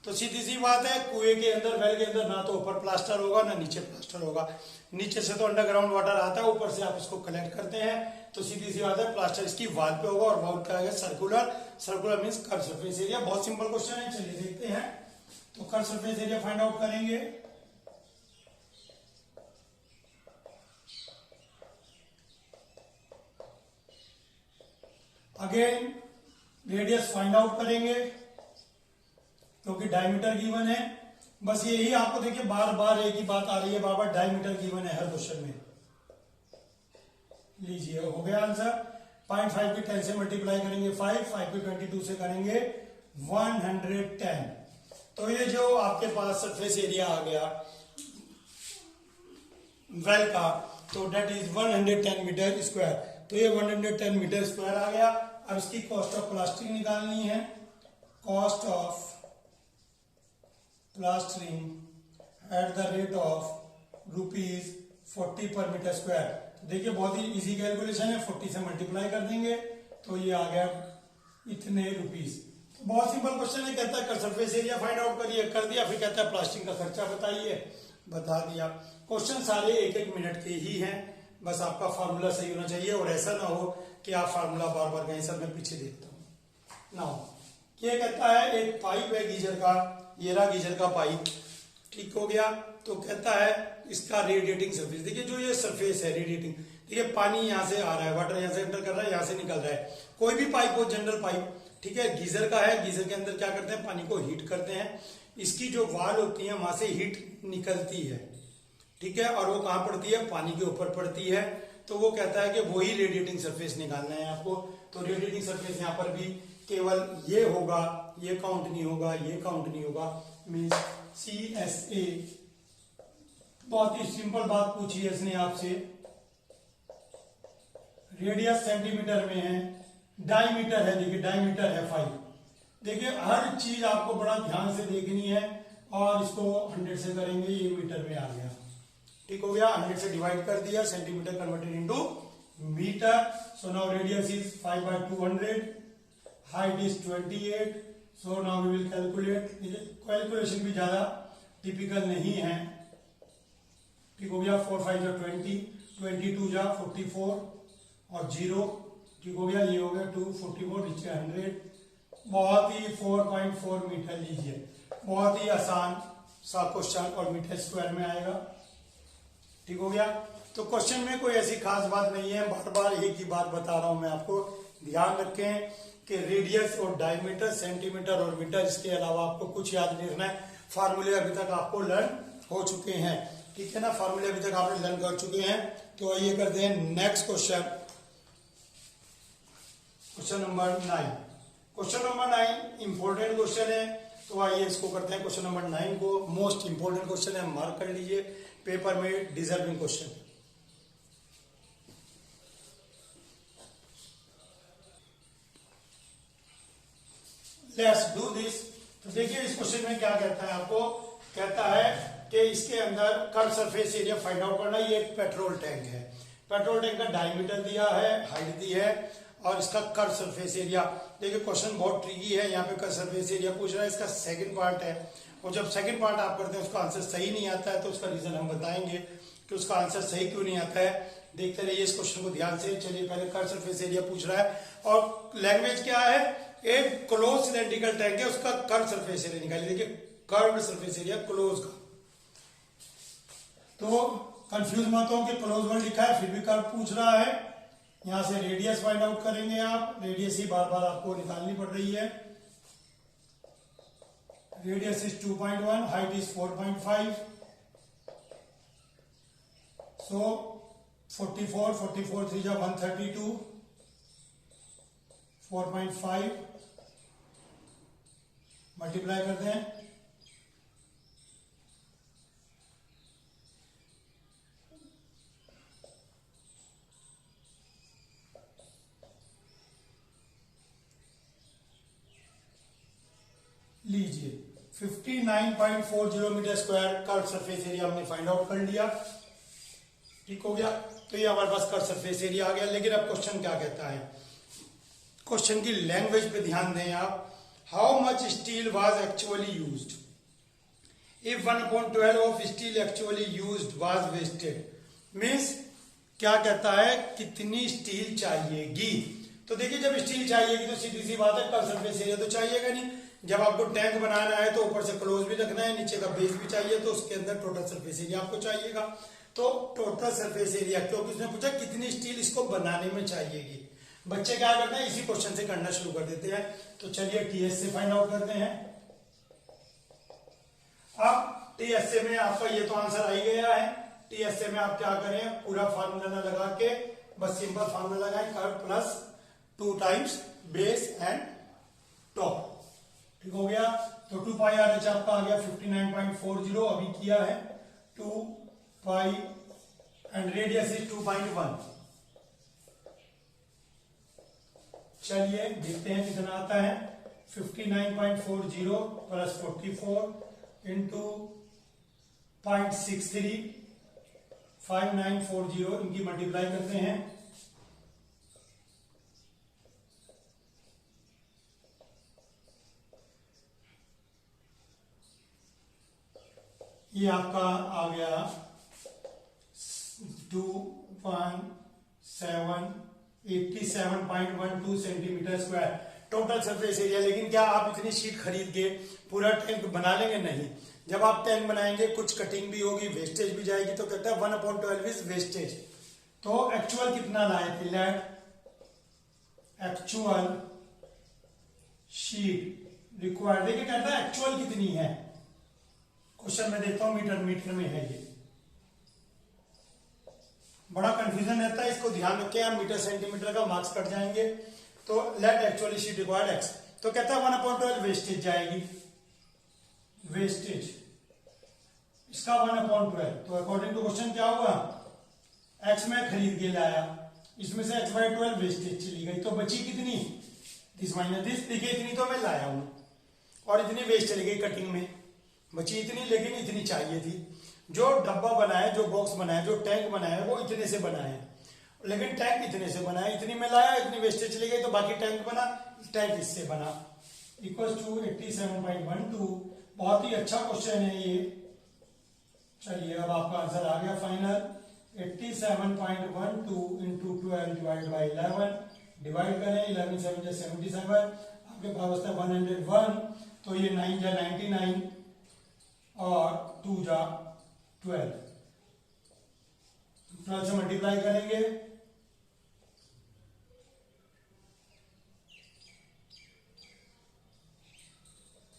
तो सीधी सी बात है, कुएं के अंदर, वेल के अंदर ना तो ऊपर प्लास्टर होगा ना नीचे प्लास्टर होगा। नीचे से तो अंडरग्राउंड वाटर आता है, ऊपर से आप इसको कलेक्ट करते हैं, तो सीधी सी बात है प्लास्टर इसकी वॉल पे होगा, और वॉल का है circular means curve surface area. बहुत सिंपल क्वेश्चन है, चलिए देखते हैं। तो curve surface area find out करेंगे। अगेन रेडियस फाइंड आउट करेंगे क्योंकि डायमीटर गिवन है। बस यही आपको देखिए बार बार एक ही बात आ रही है, बार बार डायमीटर गिवन है हर क्वेश्चन में। लीजिए हो गया आंसर। 0.5 भी 10 से मल्टीप्लाई करेंगे 5 भी 22 से करेंगे 110। तो ये जो आपके पास सरफेस एरिया आ गया वेल का, तो डेट इज 110 मीटर स्क्वायर। तो ये 110 मीटर स्क्वायर आ गया। अब इसकी कॉस्ट ऑफ प्लास्टरिंग निकालनी है। Cost of plastering at the rate of ₹40 पर मीटर स्क्वायर। देखिए बहुत ही इजी कैलकुलेशन है, 40 से मल्टीप्लाई कर देंगे तो ये आ गया इतने रुपीस। तो बहुत सिंपल क्वेश्चन है, कहता है सरफेस एरिया फाइंड आउट करिए, कर दिया, फिर कहता है प्लास्टरिंग का खर्चा बताइए, बता दिया। क्वेश्चन सारे 1-1 मिनट के ही हैं, बस आपका फार्मूला सही होना चाहिए, और ऐसा ना हो कि आप फार्मूला बार बार कहीं सर मैं पीछे देखता हूं ना। ये कहता है एक पाइप है गीजर का, ये रहा गीजर का पाइप, ठीक हो गया। तो कहता है इसका रेडिएटिंग सरफेस, देखिए जो ये सरफेस है रेडिएटिंग, देखिए पानी यहाँ से आ रहा है, वाटर यहाँ से एंटर कर रहा है, यहाँ से निकल रहा है। कोई भी पाइप हो, जनरल पाइप, ठीक है, गीजर का है, गीजर के अंदर क्या करते हैं, पानी को हीट करते हैं। इसकी जो वाल होती है वहां से हीट निकलती है, ठीक है, और वो कहाँ पड़ती है, पानी के ऊपर पड़ती है। तो वो कहता है कि वही रेडिएटिंग सरफेस निकालना है आपको। तो रेडिएटिंग सरफेस यहाँ पर भी केवल ये होगा, ये काउंट नहीं होगा, ये काउंट नहीं होगा, मीन्स CSA। बहुत ही सिंपल बात पूछी है इसने आपसे, रेडियस सेंटीमीटर में है, डायमीटर है, देखिए डायमीटर है 5। देखिए हर चीज आपको बड़ा ध्यान से देखनी है और इसको 100 से करेंगे, ये मीटर में आ गया। ठीक हो गया, 100 से डिवाइड कर दिया, centimetre converted into metre. So now radius is 5/200, height is 28। So now we will calculate. Calculation भी ज्यादा टिपिकल नहीं है। ठीक हो गया, 4 5 जा 20, 22 जा 44 और 0। ठीक हो गया, ये हो गया 2, 44 नीचे 100। बहुत ही 4.4 मीटर लीजिए, बहुत ही आसान सा क्वेश्चन और मीटर स्क्वायर में आएगा। ठीक हो गया, तो क्वेश्चन में कोई ऐसी खास बात नहीं है, बार बार एक ही बात बता रहा हूं मैं आपको। ध्यान रखें कि रेडियस और डायमीटर, सेंटीमीटर और मीटर, इसके अलावा आपको कुछ याद नहीं रखना है। फार्मूले अभी तक आपको लर्न हो चुके हैं, ठीक है ना, फार्मूले अभी तक आपने लर्न कर चुके हैं। तो आइए करते हैं next question, question number 9। Question number 9 important question है, तो आइए इसको करते हैं। क्वेश्चन नंबर 9 को मोस्ट इंपॉर्टेंट क्वेश्चन है, मार्क कर लीजिए पेपर में, deserving question. Let's do this. तो देखिए इस क्वेश्चन में क्या कहता है, आपको कहता है कि इसके अंदर curve surface area find out करना। ये एक पेट्रोल टैंक है, पेट्रोल टैंक का डायमीटर दिया है, हाइट दी है और इसका कर्व सरफेस एरिया। देखिए क्वेश्चन बहुत ट्रिकी है, यहाँ पे कर्व सरफेस एरिया पूछ रहा है, इसका सेकंड पार्ट है। और जब सेकंड पार्ट आप करते हैं उसका आंसर सही नहीं आता है, तो उसका रीजन हम बताएंगे कि उसका आंसर सही क्यों नहीं आता है। देखते रहिए इस क्वेश्चन को ध्यान से। चलिए पहले कर्व सरफेस एरिया पूछ रहा है और लैंग्वेज क्या है, एक क्लोज सिलेंड्रिकल टैंक है, उसका कर्व सरफेस एरिया निकालिए। देखिए कर्व सरफेस एरिया क्लोज का, तो कंफ्यूज मत हो कि क्लोज वर्ड लिखा है फिर भी कर्व पूछ रहा है। यहां से रेडियस फाइंड आउट करेंगे आप, रेडियस ही बार बार आपको निकालनी पड़ रही है। Radius is 2.1, height is 4.5। सो 44 44 3 जा 132, 4.5 मल्टीप्लाई करते हैं। लीजिए 59.40 metre square curve surface area हमने फाइंड आउट कर लिया। ठीक हो गया, तो ये हमारे पास कर्व सरफेस एरिया आ गया। लेकिन अब क्वेश्चन क्या कहता है, क्वेश्चन की लैंग्वेज पे ध्यान दें आप। How much steel was actually used if 1/12 of steel actually used was wasted. Means क्या कहता है, कितनी स्टील चाहिएगी। तो देखिए जब स्टील चाहिएगी तो सीधी सी बात है, कर्व सरफेस एरिया तो चाहिएगा नहीं। जब आपको टैंक बनाना है तो ऊपर से क्लोज भी रखना है, नीचे का बेस भी चाहिए, तो उसके अंदर टोटल सरफेस एरिया आपको चाहिएगा। तो टोटल सरफेस एरिया, क्योंकि उसने पूछा कितनी स्टील इसको बनाने में चाहिएगी। बच्चे क्या करते हैं, इसी क्वेश्चन से करना शुरू कर देते हैं। तो चलिए टीएस से फाइंड आउट करते हैं। अब टीएसए में आपका ये तो आंसर आ ही गया है। टीएसए में आप क्या करें, पूरा फार्मूला ना लगा के बस सिंपल फार्मूला लगाएं, curve plus 2 times base and top. ठीक हो गया, तो 2 पाई आर एच आपका आ गया 59.40, अभी किया है 2 पाई एंड रेडियस इज 2.1। चलिए देखते हैं कितना आता है। 59.40 प्लस 44 इंटू 0.63, 5940, इनकी मल्टीप्लाई करते हैं। ये आपका आ गया 87.12 centimetre square total surface area. लेकिन क्या आप इतनी शीट खरीद के पूरा टैंक बना लेंगे? नहीं। जब आप टैंक बनाएंगे कुछ कटिंग भी होगी, वेस्टेज भी जाएगी, तो कहता है 1/12 इज वेस्टेज। तो एक्चुअल कितना लाए थे, लेट एक्चुअल शीट रिक्वायर्ड। देखिए कहता है एक्चुअल कितनी है, क्वेश्चन में देखता हूं मीटर में है। ये बड़ा कंफ्यूजन रहता है, इसको ध्यान रखें आप। मीटर सेंटीमीटर का मार्क्स कट जाएंगे। तो let actually sheet required x, तो कहता है 1/12 वेस्टेज जाएगी, वेस्टेज इसका 1/12। तो अकॉर्डिंग टू क्वेश्चन क्या होगा, एक्स में खरीद के लाया, इसमें से h/12 वेस्टेज चली गई, तो बची कितनी, दिस माइनस दिस, देखिए इतनी तो मैं लाया हूं और इतनी वेस्ट चली गई कटिंग में, बची इतनी, लेकिन इतनी चाहिए थी। जो डब्बा बनाया, जो बॉक्स बनाया, जो टैंक बनाया वो इतने से बनाया, लेकिन टैंक इतने से बनाया, इतनी में लाया, इतनी वेस्टेज चली गई, तो बाकी टैंक बना, टैंक इससे बना। Equal to 87.12। बहुत ही अच्छा क्वेश्चन है ये। चलिए अब आपका आंसर आ गया final, 87.12 into 12 divide by 11, divide करें, 11 7 जा 77, आपके पास बचता है 101, तो ये 9 जा 99 और 2 जा 12, 12 से मल्टीप्लाई करेंगे,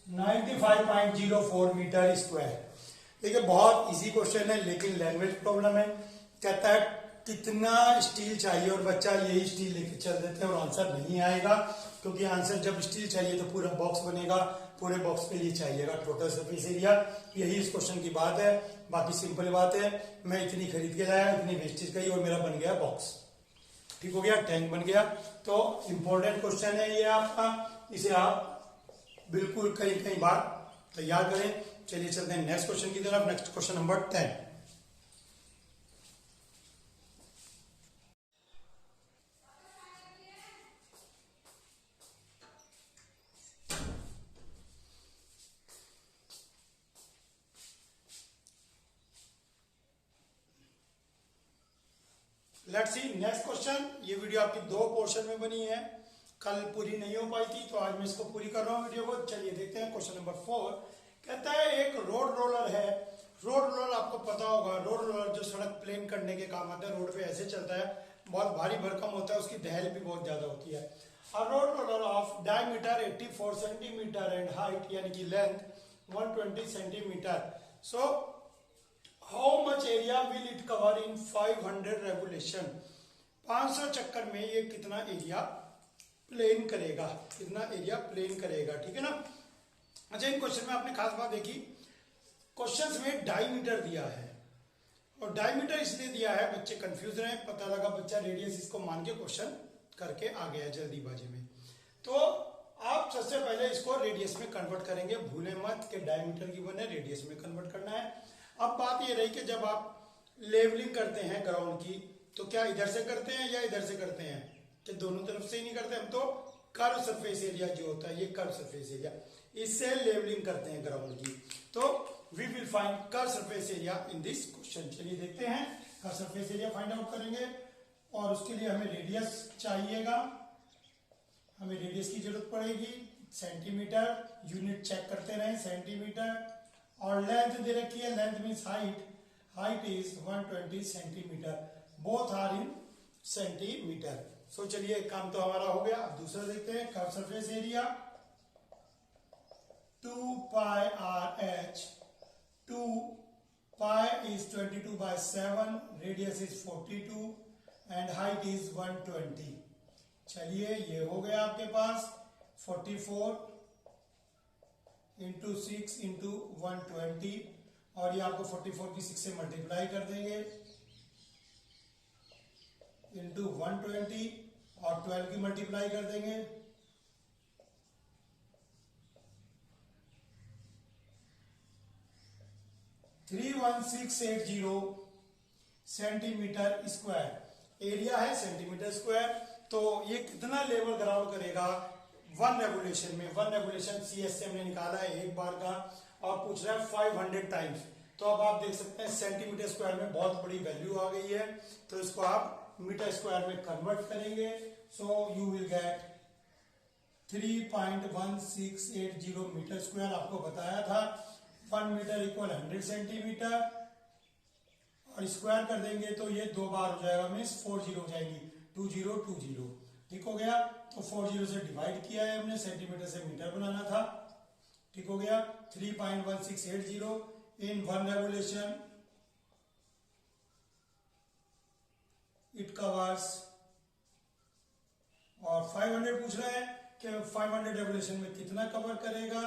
(95.04 मीटर स्क्वायर। देखिए बहुत इजी क्वेश्चन है, लेकिन लैंग्वेज प्रॉब्लम है। कहता है कितना स्टील चाहिए और बच्चा यही स्टील लेके चल देते हैं और आंसर नहीं आएगा, क्योंकि आंसर जब स्टील चाहिए तो पूरा बॉक्स बनेगा, पूरे बॉक्स के लिए चाहिएगा टोटल सरफेस एरिया। यही इस क्वेश्चन की बात है, बाकी सिंपल बात है। मैं इतनी खरीद के लाया, इतनी वेस्टेज गई और मेरा बन गया बॉक्स, ठीक हो गया, टैंक बन गया। तो इंपॉर्टेंट क्वेश्चन है ये आपका, इसे आप बिल्कुल कई कई बार तैयार करें। चलिए चलते हैं नेक्स्ट क्वेश्चन की तरफ। Next question number 10। Let's see next question. ये वीडियो आपकी दो पोर्शन में बनी है, कल पूरी नहीं हो पाई थी, तो आज मैं इसको पूरी कर रहा हूँ वीडियो को। चलिए देखते हैं क्वेश्चन नंबर 4। कहता है एक रोड रोलर है। रोड रोलर आपको पता होगा, रोड रोलर जो सड़क प्लेन करने के काम आता है, रोड पे ऐसे चलता है, बहुत भारी भरकम होता है, उसकी दहल भी बहुत ज्यादा होती है। A road roller of diameter 84 centimeter and height यानी कि length 120 centimeter. So how much area will it cover in 500 revolution. 500 चक्कर में ये कितना एरिया प्लेन करेगा, कितना एरिया प्लेन करेगा, ठीक है ना। अच्छा, इन क्वेश्चन में आपने खास बात देखी, क्वेश्चंस में डायमीटर दिया है, और डायमीटर इसलिए दिया है बच्चे कंफ्यूज रहे, पता लगा बच्चा रेडियस इसको मान के क्वेश्चन करके आ गया जल्दीबाजी में। तो आप सबसे पहले इसको रेडियस में कन्वर्ट करेंगे, भूले मत कि डायमीटर की बने रेडियस में कन्वर्ट करना है। अब बात ये रही कि जब आप लेवलिंग करते हैं ग्राउंड की, तो क्या इधर से करते हैं या इधर से करते हैं, कि दोनों तरफ से ही नहीं करते हम, तो कर्व सरफेस एरिया जो होता है, ये कर्व सरफेस एरिया, इससे लेवलिंग करते हैं ग्राउंड की। तो we will find curve surface area in this question. चलिए देखते हैं, curve surface area find out करेंगे, और उसके लिए हमें रेडियस चाहिएगा, हमें रेडियस की जरूरत पड़ेगी, सेंटीमीटर, यूनिट चेक करते रहें, सेंटीमीटर, और लेंथ दे रखी है, length means height, height is 120 centimeter, both are in centimeter. So चलिए एक काम तो हमारा हो गया। अब दूसरा देखते हैं, curve surface area 2 pi R H, 2 pi is 22/7, radius is 42 and height is 120। चलिए ये हो गया आपके पास 44 इंटू 6 इंटू 120, और ये आपको 44 की 6 से मल्टीप्लाई कर देंगे इंटू 120, और 12 की मल्टीप्लाई कर देंगे, (31680 सेंटीमीटर स्क्वायर एरिया है, सेंटीमीटर स्क्वायर। तो ये कितना लेवल ग्राउंड करेगा 1 रेवोल्यूशन में। 1 रेवोल्यूशन CS से हमने निकाला है एक बार का, और पूछ रहा है 500 टाइम्स। तो अब आप देख सकते हैं सेंटीमीटर स्क्वायर में बहुत बड़ी वैल्यू आ गई है, तो इसको आप मीटर स्क्वायर में कन्वर्ट करेंगे। So you will get 3.1680 metre square. आपको बताया था 1 मीटर इक्वल 100 सेंटीमीटर, और स्क्वायर कर देंगे तो ये 2 बार हो जाएगा, मीन्स 4 जीरो हो जाएंगी, 2020, ठीक हो गया। तो 40 से डिवाइड किया है हमने, सेंटीमीटर से मीटर बनाना था, ठीक हो गया। 3.1680 इन 1 रेवोल्यूशन इट कवर्स, और 500 पूछ रहे हैं कि 500 रेवोल्यूशन में कितना कवर करेगा,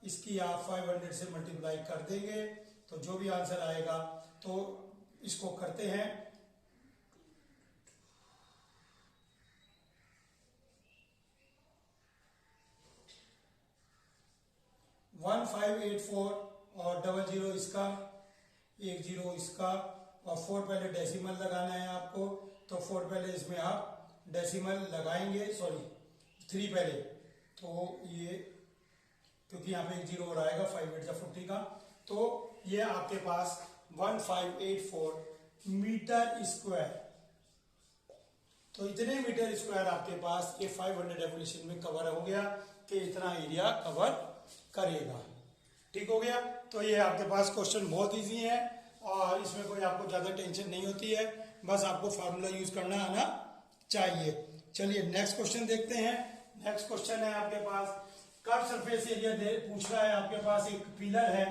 इसकी आप 500 से मल्टीप्लाई कर देंगे, तो जो भी आंसर आएगा, तो इसको करते हैं 1584 और 00 इसका, 10 इसका, और 4 पहले डेसिमल लगाना है आपको, तो 4 पहले इसमें आप डेसिमल लगाएंगे, सॉरी 3 पहले, तो ये क्योंकि यहाँ पे 10 और आएगा, 5 8 40 का, तो ये आपके पास 1584 मीटर स्क्वायर। तो इतने मीटर स्क्वायर आपके पास ये 500 रेवोल्यूशन में कवर हो गया कि इतना एरिया कवर करेगा। ठीक हो गया। तो ये आपके पास क्वेश्चन बहुत इजी है और इसमें कोई आपको ज्यादा टेंशन नहीं होती है, बस आपको फार्मूला यूज करना आना चाहिए। चलिए नेक्स्ट क्वेश्चन देखते हैं। नेक्स्ट क्वेश्चन है आपके पास कर्व सरफेस एरिया पूछ रहा है। आपके पास एक पिलर है,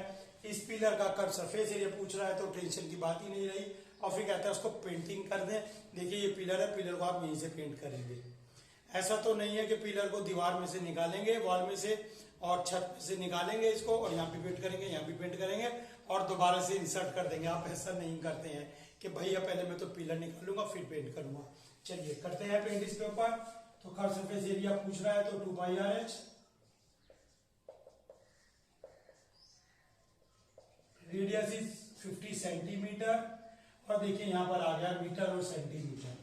इस पिलर का कर्व सरफेस एरिया पूछ रहा है, तो टेंशन की बात ही नहीं रही। और फिर कहता है उसको पेंटिंग कर दें। देखिए ये पिलर है, पिलर को आप यहीं से पेंट करेंगे। ऐसा तो नहीं है कि पिलर को दीवार में से निकालेंगे, वॉल में से और छत में से निकालेंगे इसको और यहाँ भी पेंट करेंगे, यहाँ भी पेंट करेंगे और दोबारा से इंसर्ट कर देंगे। आप ऐसा नहीं करते हैं कि भैया पहले मैं तो पिलर निकालूंगा फिर पेंट करूंगा। चलिए करते हैं पेंट इसके ऊपर। तो कर्व सरफेस एरिया पूछ रहा है, तो 2πr/h, रेडियस इज 50 सेंटीमीटर, और देखिए यहाँ पर आ गया मीटर और सेंटीमीटर।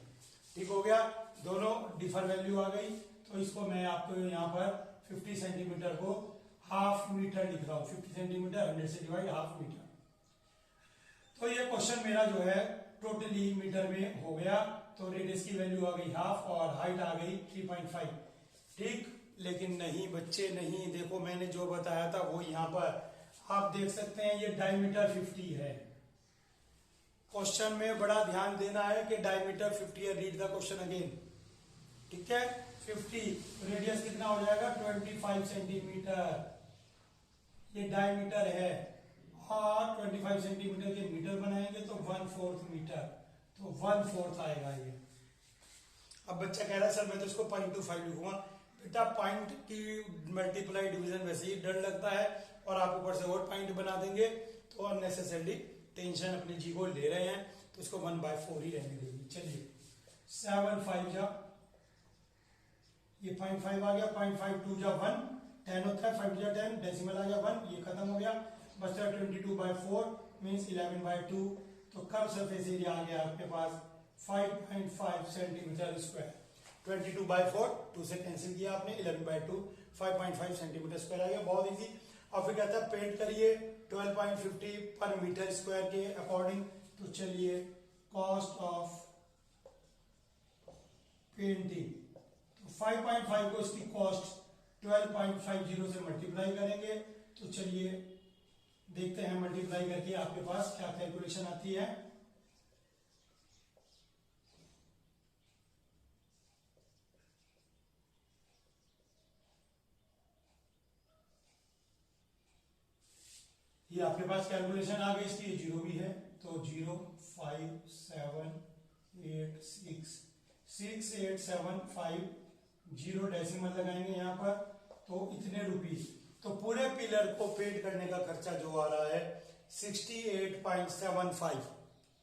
ठीक हो गया, दोनों डिफर वैल्यू आ गई। तो इसको मैं आपको यहाँ पर 50 सेंटीमीटर को हाफ मीटर लिख रहा हूँ। 50 सेंटीमीटर 100 से डिवाइड हाफ मीटर। तो ये क्वेश्चन मेरा जो है टोटली मीटर में हो गया। तो रेडियस की वैल्यू आ गई हाफ और हाइट आ गई 3.5। ठीक, लेकिन नहीं बच्चे नहीं, देखो मैंने जो बताया था वो यहाँ पर आप देख सकते हैं, ये डायमीटर 50 है। क्वेश्चन में बड़ा ध्यान देना है कि डायमीटर 50 है। Read the question again. ठीक है, 50, रेडियस कितना हो जाएगा 25 सेंटीमीटर। ये डायमीटर है और 25 सेंटीमीटर के मीटर बनाएंगे तो 1/4 मीटर, तो 1/4 आएगा ये। अब बच्चा कह रहा है सर मैं तो इसको 0.25 लिखूंगा। बेटा पॉइंट की मल्टीप्लाई डिवीजन वैसे ही डर लगता है और आप ऊपर से और पॉइंट बना देंगे तो अननेसेसरली टेंशन अपनी जी को ले रहे हैं, तो इसको 1/4 ही रहने देंगे। चलिए 7 5 जा, ये 0.5 आ गया, 0.5 2 जा 1, 10 होता है, 5 जा 10, डेसिमल आ गया 1, ये खत्म हो गया। बचता 22/4 मीन्स 11/2। तो कर्व सरफेस एरिया आ गया आपके पास 5.5 सेंटीमीटर स्क्वायर। 22/4 2 से कैंसिल किया आपने, 11/2 5.5 सेंटीमीटर स्क्वायर आ गया। बहुत इजी। और फिर कहता है पेंट करिए 12.50 पर मीटर स्क्वायर के अकॉर्डिंग। तो चलिए कॉस्ट ऑफ पेंटिंग, तो 5.5 को इसकी कॉस्ट 12.50 से मल्टीप्लाई करेंगे। तो चलिए देखते हैं मल्टीप्लाई करके आपके पास क्या कैलकुलेशन आती है। ये आपके पास कैलकुलेशन आ गई इसकी, जीरो भी है, तो 0 5 7 8 6 6 8 7 5 0 डेसिमल लगाएंगे यहाँ पर, तो इतने रुपीस। तो पूरे पिलर को पेंट करने का खर्चा जो आ रहा है 68.75।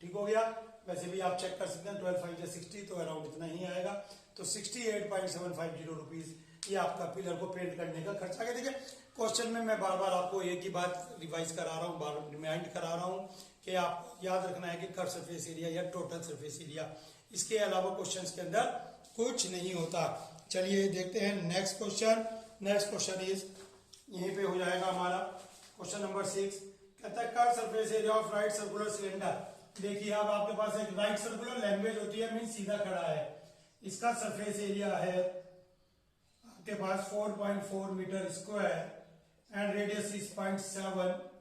ठीक हो गया। वैसे भी आप चेक कर सकते हैं 12 5 60, तो अराउंड इतना ही आएगा। तो 68.750 रुपीज ये आपका पिलर को पेंट करने का खर्चा। आगे देखिए क्वेश्चन में मैं बार बार आपको एक ही बात रिवाइज करा रहा हूँ, बार रिमाइंड करा रहा हूँ कि आप याद रखना है कि कर्व सरफेस एरिया या टोटल सरफेस एरिया, इसके अलावा क्वेश्चंस के अंदर कुछ नहीं होता। चलिए देखते हैं next question. Next question is यहीं पे हो जाएगा हमारा क्वेश्चन नंबर 6। कहता है curve surface area of right circular cylinder. देखिए अब आपके पास एक राइट सर्कुलर लैंग्वेज होती है, मीन सीधा खड़ा है। इसका सरफेस एरिया है आपके पास 4.4 metre square and radius is 0.7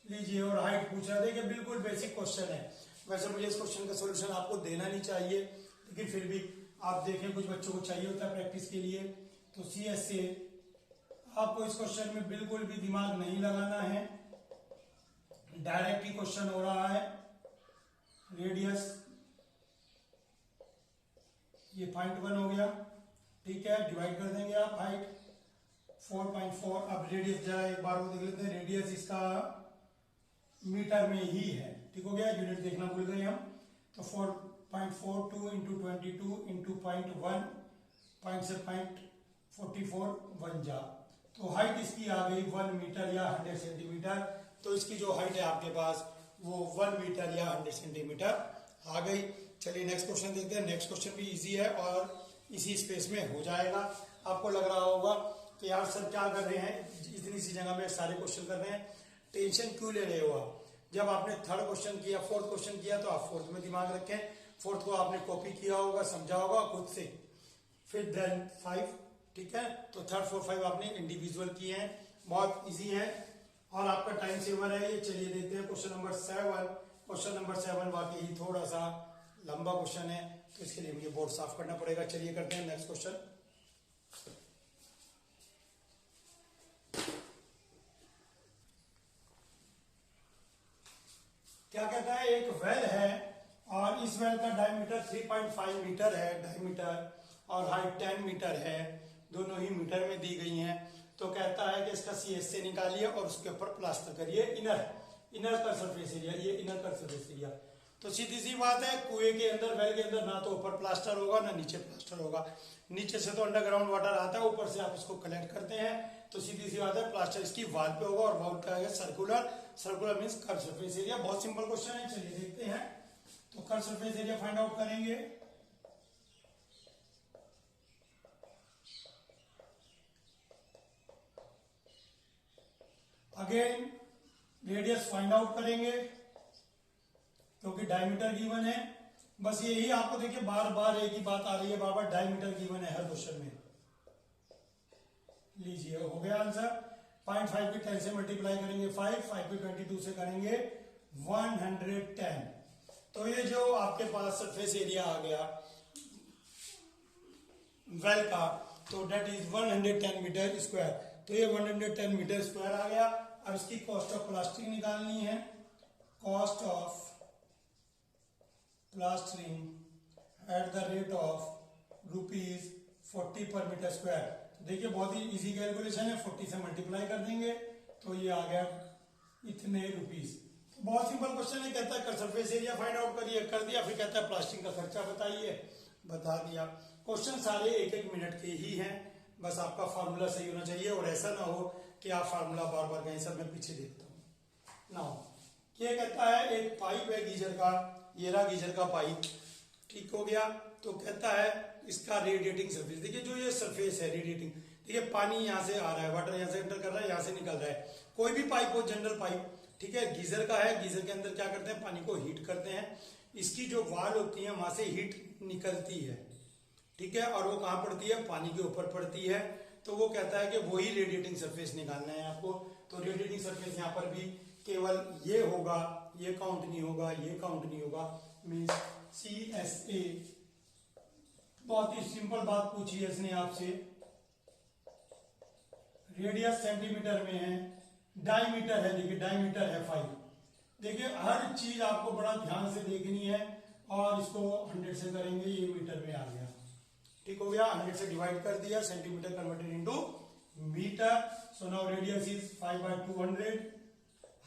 लीजिए, और हाइट पूछा। देखिए बिल्कुल बेसिक क्वेश्चन है। वैसे मुझे इस क्वेश्चन का सोल्यूशन आपको देना नहीं चाहिए, लेकिन फिर भी आप देखें कुछ बच्चों को चाहिए होता है प्रैक्टिस के लिए। तो CS से आपको इस क्वेश्चन में बिल्कुल भी दिमाग नहीं लगाना है, डायरेक्ट ही क्वेश्चन हो रहा है। रेडियस ये 0.1 हो गया, ठीक है, डिवाइड कर देंगे आप हाइट 4.4। अब रेडियस जरा एक बार वो देख लेते हैं, रेडियस इसका मीटर में ही है। ठीक हो गया, यूनिट देखना भूल गए हम। तो 4.42 इंटू 22 इंटू 0.1, पॉइंट से 0.44 1 जा, तो हाइट इसकी आ गई 1 मीटर या 100 सेंटीमीटर। तो इसकी जो हाइट है आपके पास वो 1 मीटर या 100 सेंटीमीटर आ गई। चलिए नेक्स्ट क्वेश्चन देखते हैं। नेक्स्ट क्वेश्चन भी इजी है और इसी स्पेस में हो जाएगा। आपको लग रहा होगा कि यार सर क्या कर रहे हैं, इतनी सी जगह में सारे क्वेश्चन कर रहे हैं, टेंशन क्यों ले रहे हो आप। जब आपने थर्ड क्वेश्चन किया, फोर्थ क्वेश्चन किया, तो आप फोर्थ में दिमाग रखें। फोर्थ को आपने कॉपी किया होगा, समझा होगा खुद से। फिर देन 5, ठीक है। तो थर्ड 4 5 आपने इंडिविजुअल किए हैं, बहुत इजी है और आपका टाइम सेवर है ये। चलिए देखते हैं क्वेश्चन नंबर 7। क्वेश्चन नंबर 7 वाकई ही थोड़ा सा लंबा क्वेश्चन है, तो इसके लिए मुझे बोर्ड साफ करना पड़ेगा। चलिए करते हैं नेक्स्ट क्वेश्चन। क्या कहता है, एक वेल है और इस वेल का डायमीटर 3.5 मीटर है डायमीटर, और हाइट 10 मीटर है, दोनों ही मीटर में दी गई हैं। तो कहता है कि इसका CSA निकालिए और उसके ऊपर प्लास्टर करिए इनर कर सरफेस एरिया, ये इनर कर सरफेस एरिया। तो सीधी सी बात है, कुएं के अंदर, वेल के अंदर ना तो ऊपर प्लास्टर होगा ना नीचे प्लास्टर होगा। नीचे से तो अंडरग्राउंड वाटर आता है, ऊपर से आप इसको कलेक्ट करते हैं। तो सीधी सी बात है, प्लास्टर इसकी वॉल पे होगा और वॉल का है circular means curve surface area. बहुत सिंपल क्वेश्चन है, चलिए देखते हैं। तो curve surface area find out करेंगे। अगेन रेडियस फाइंड आउट करेंगे क्योंकि डायमीटर गिवन है। बस यही आपको देखिए बार बार एक ही बात आ रही है, बार बार डायमीटर गिवन है हर क्वेश्चन में। लीजिए हो गया आंसर। 0.5 की 10 से मल्टीप्लाई करेंगे 5 की 22 से करेंगे 110। तो ये जो आपके पास सरफेस एरिया आ गया वेल का, तो डेट इज 110 मीटर स्क्वायर। तो ये 110 मीटर स्क्वायर आ गया। अब इसकी कॉस्ट ऑफ प्लास्टरिंग निकालनी है। Cost of plastering at the rate of ₹40 पर मीटर स्क्वायर। तो देखिए बहुत ही इजी कैलकुलेशन है, 40 से मल्टीप्लाई कर देंगे तो ये आ गया इतने रुपीस। बहुत सिंपल क्वेश्चन है, कहता है सरफेस एरिया फाइंड आउट करिए, कर दिया। फिर कहता है प्लास्टरिंग का खर्चा बताइए, बता दिया। क्वेश्चन सारे 1-1 मिनट के ही हैं, बस आपका फार्मूला सही होना चाहिए और ऐसा ना हो कि आप फार्मूला बार बार कहीं सर मैं पीछे देखता हूं ना। ये कहता है एक पाइप है गीजर का, ये रहा गीजर का पाइप, ठीक हो गया। तो कहता है इसका रेडिएटिंग सरफेस, देखिए जो ये सरफेस है रेडिएटिंग, देखिए पानी यहां से आ रहा है, वाटर यहां से एंटर कर रहा है, यहां से निकल रहा है। कोई भी पाइप हो, जनरल पाइप, ठीक है, गीजर का है, गीजर के अंदर क्या करते हैं, पानी को हीट करते हैं। इसकी जो वाल होती है वहां से हीट निकलती है, ठीक है, और वो कहां पड़ती है, पानी के ऊपर पड़ती है। तो वो कहता है कि वही रेडिएटिंग सरफेस निकालना है आपको। तो रेडिएटिंग सरफेस यहाँ पर भी केवल ये होगा, ये काउंट नहीं होगा, ये काउंट नहीं होगा, मीन्स CSA। बहुत ही सिंपल बात पूछी है इसने आपसे, रेडियस सेंटीमीटर में है, डायमीटर है, देखिए डायमीटर है 5। देखिए हर चीज आपको बड़ा ध्यान से देखनी है और इसको 100 से करेंगे, ये मीटर में आ गया, ठीक हो गया। 100 से डिवाइड कर दिया, centimetre converted into metre. So now radius is 5/200,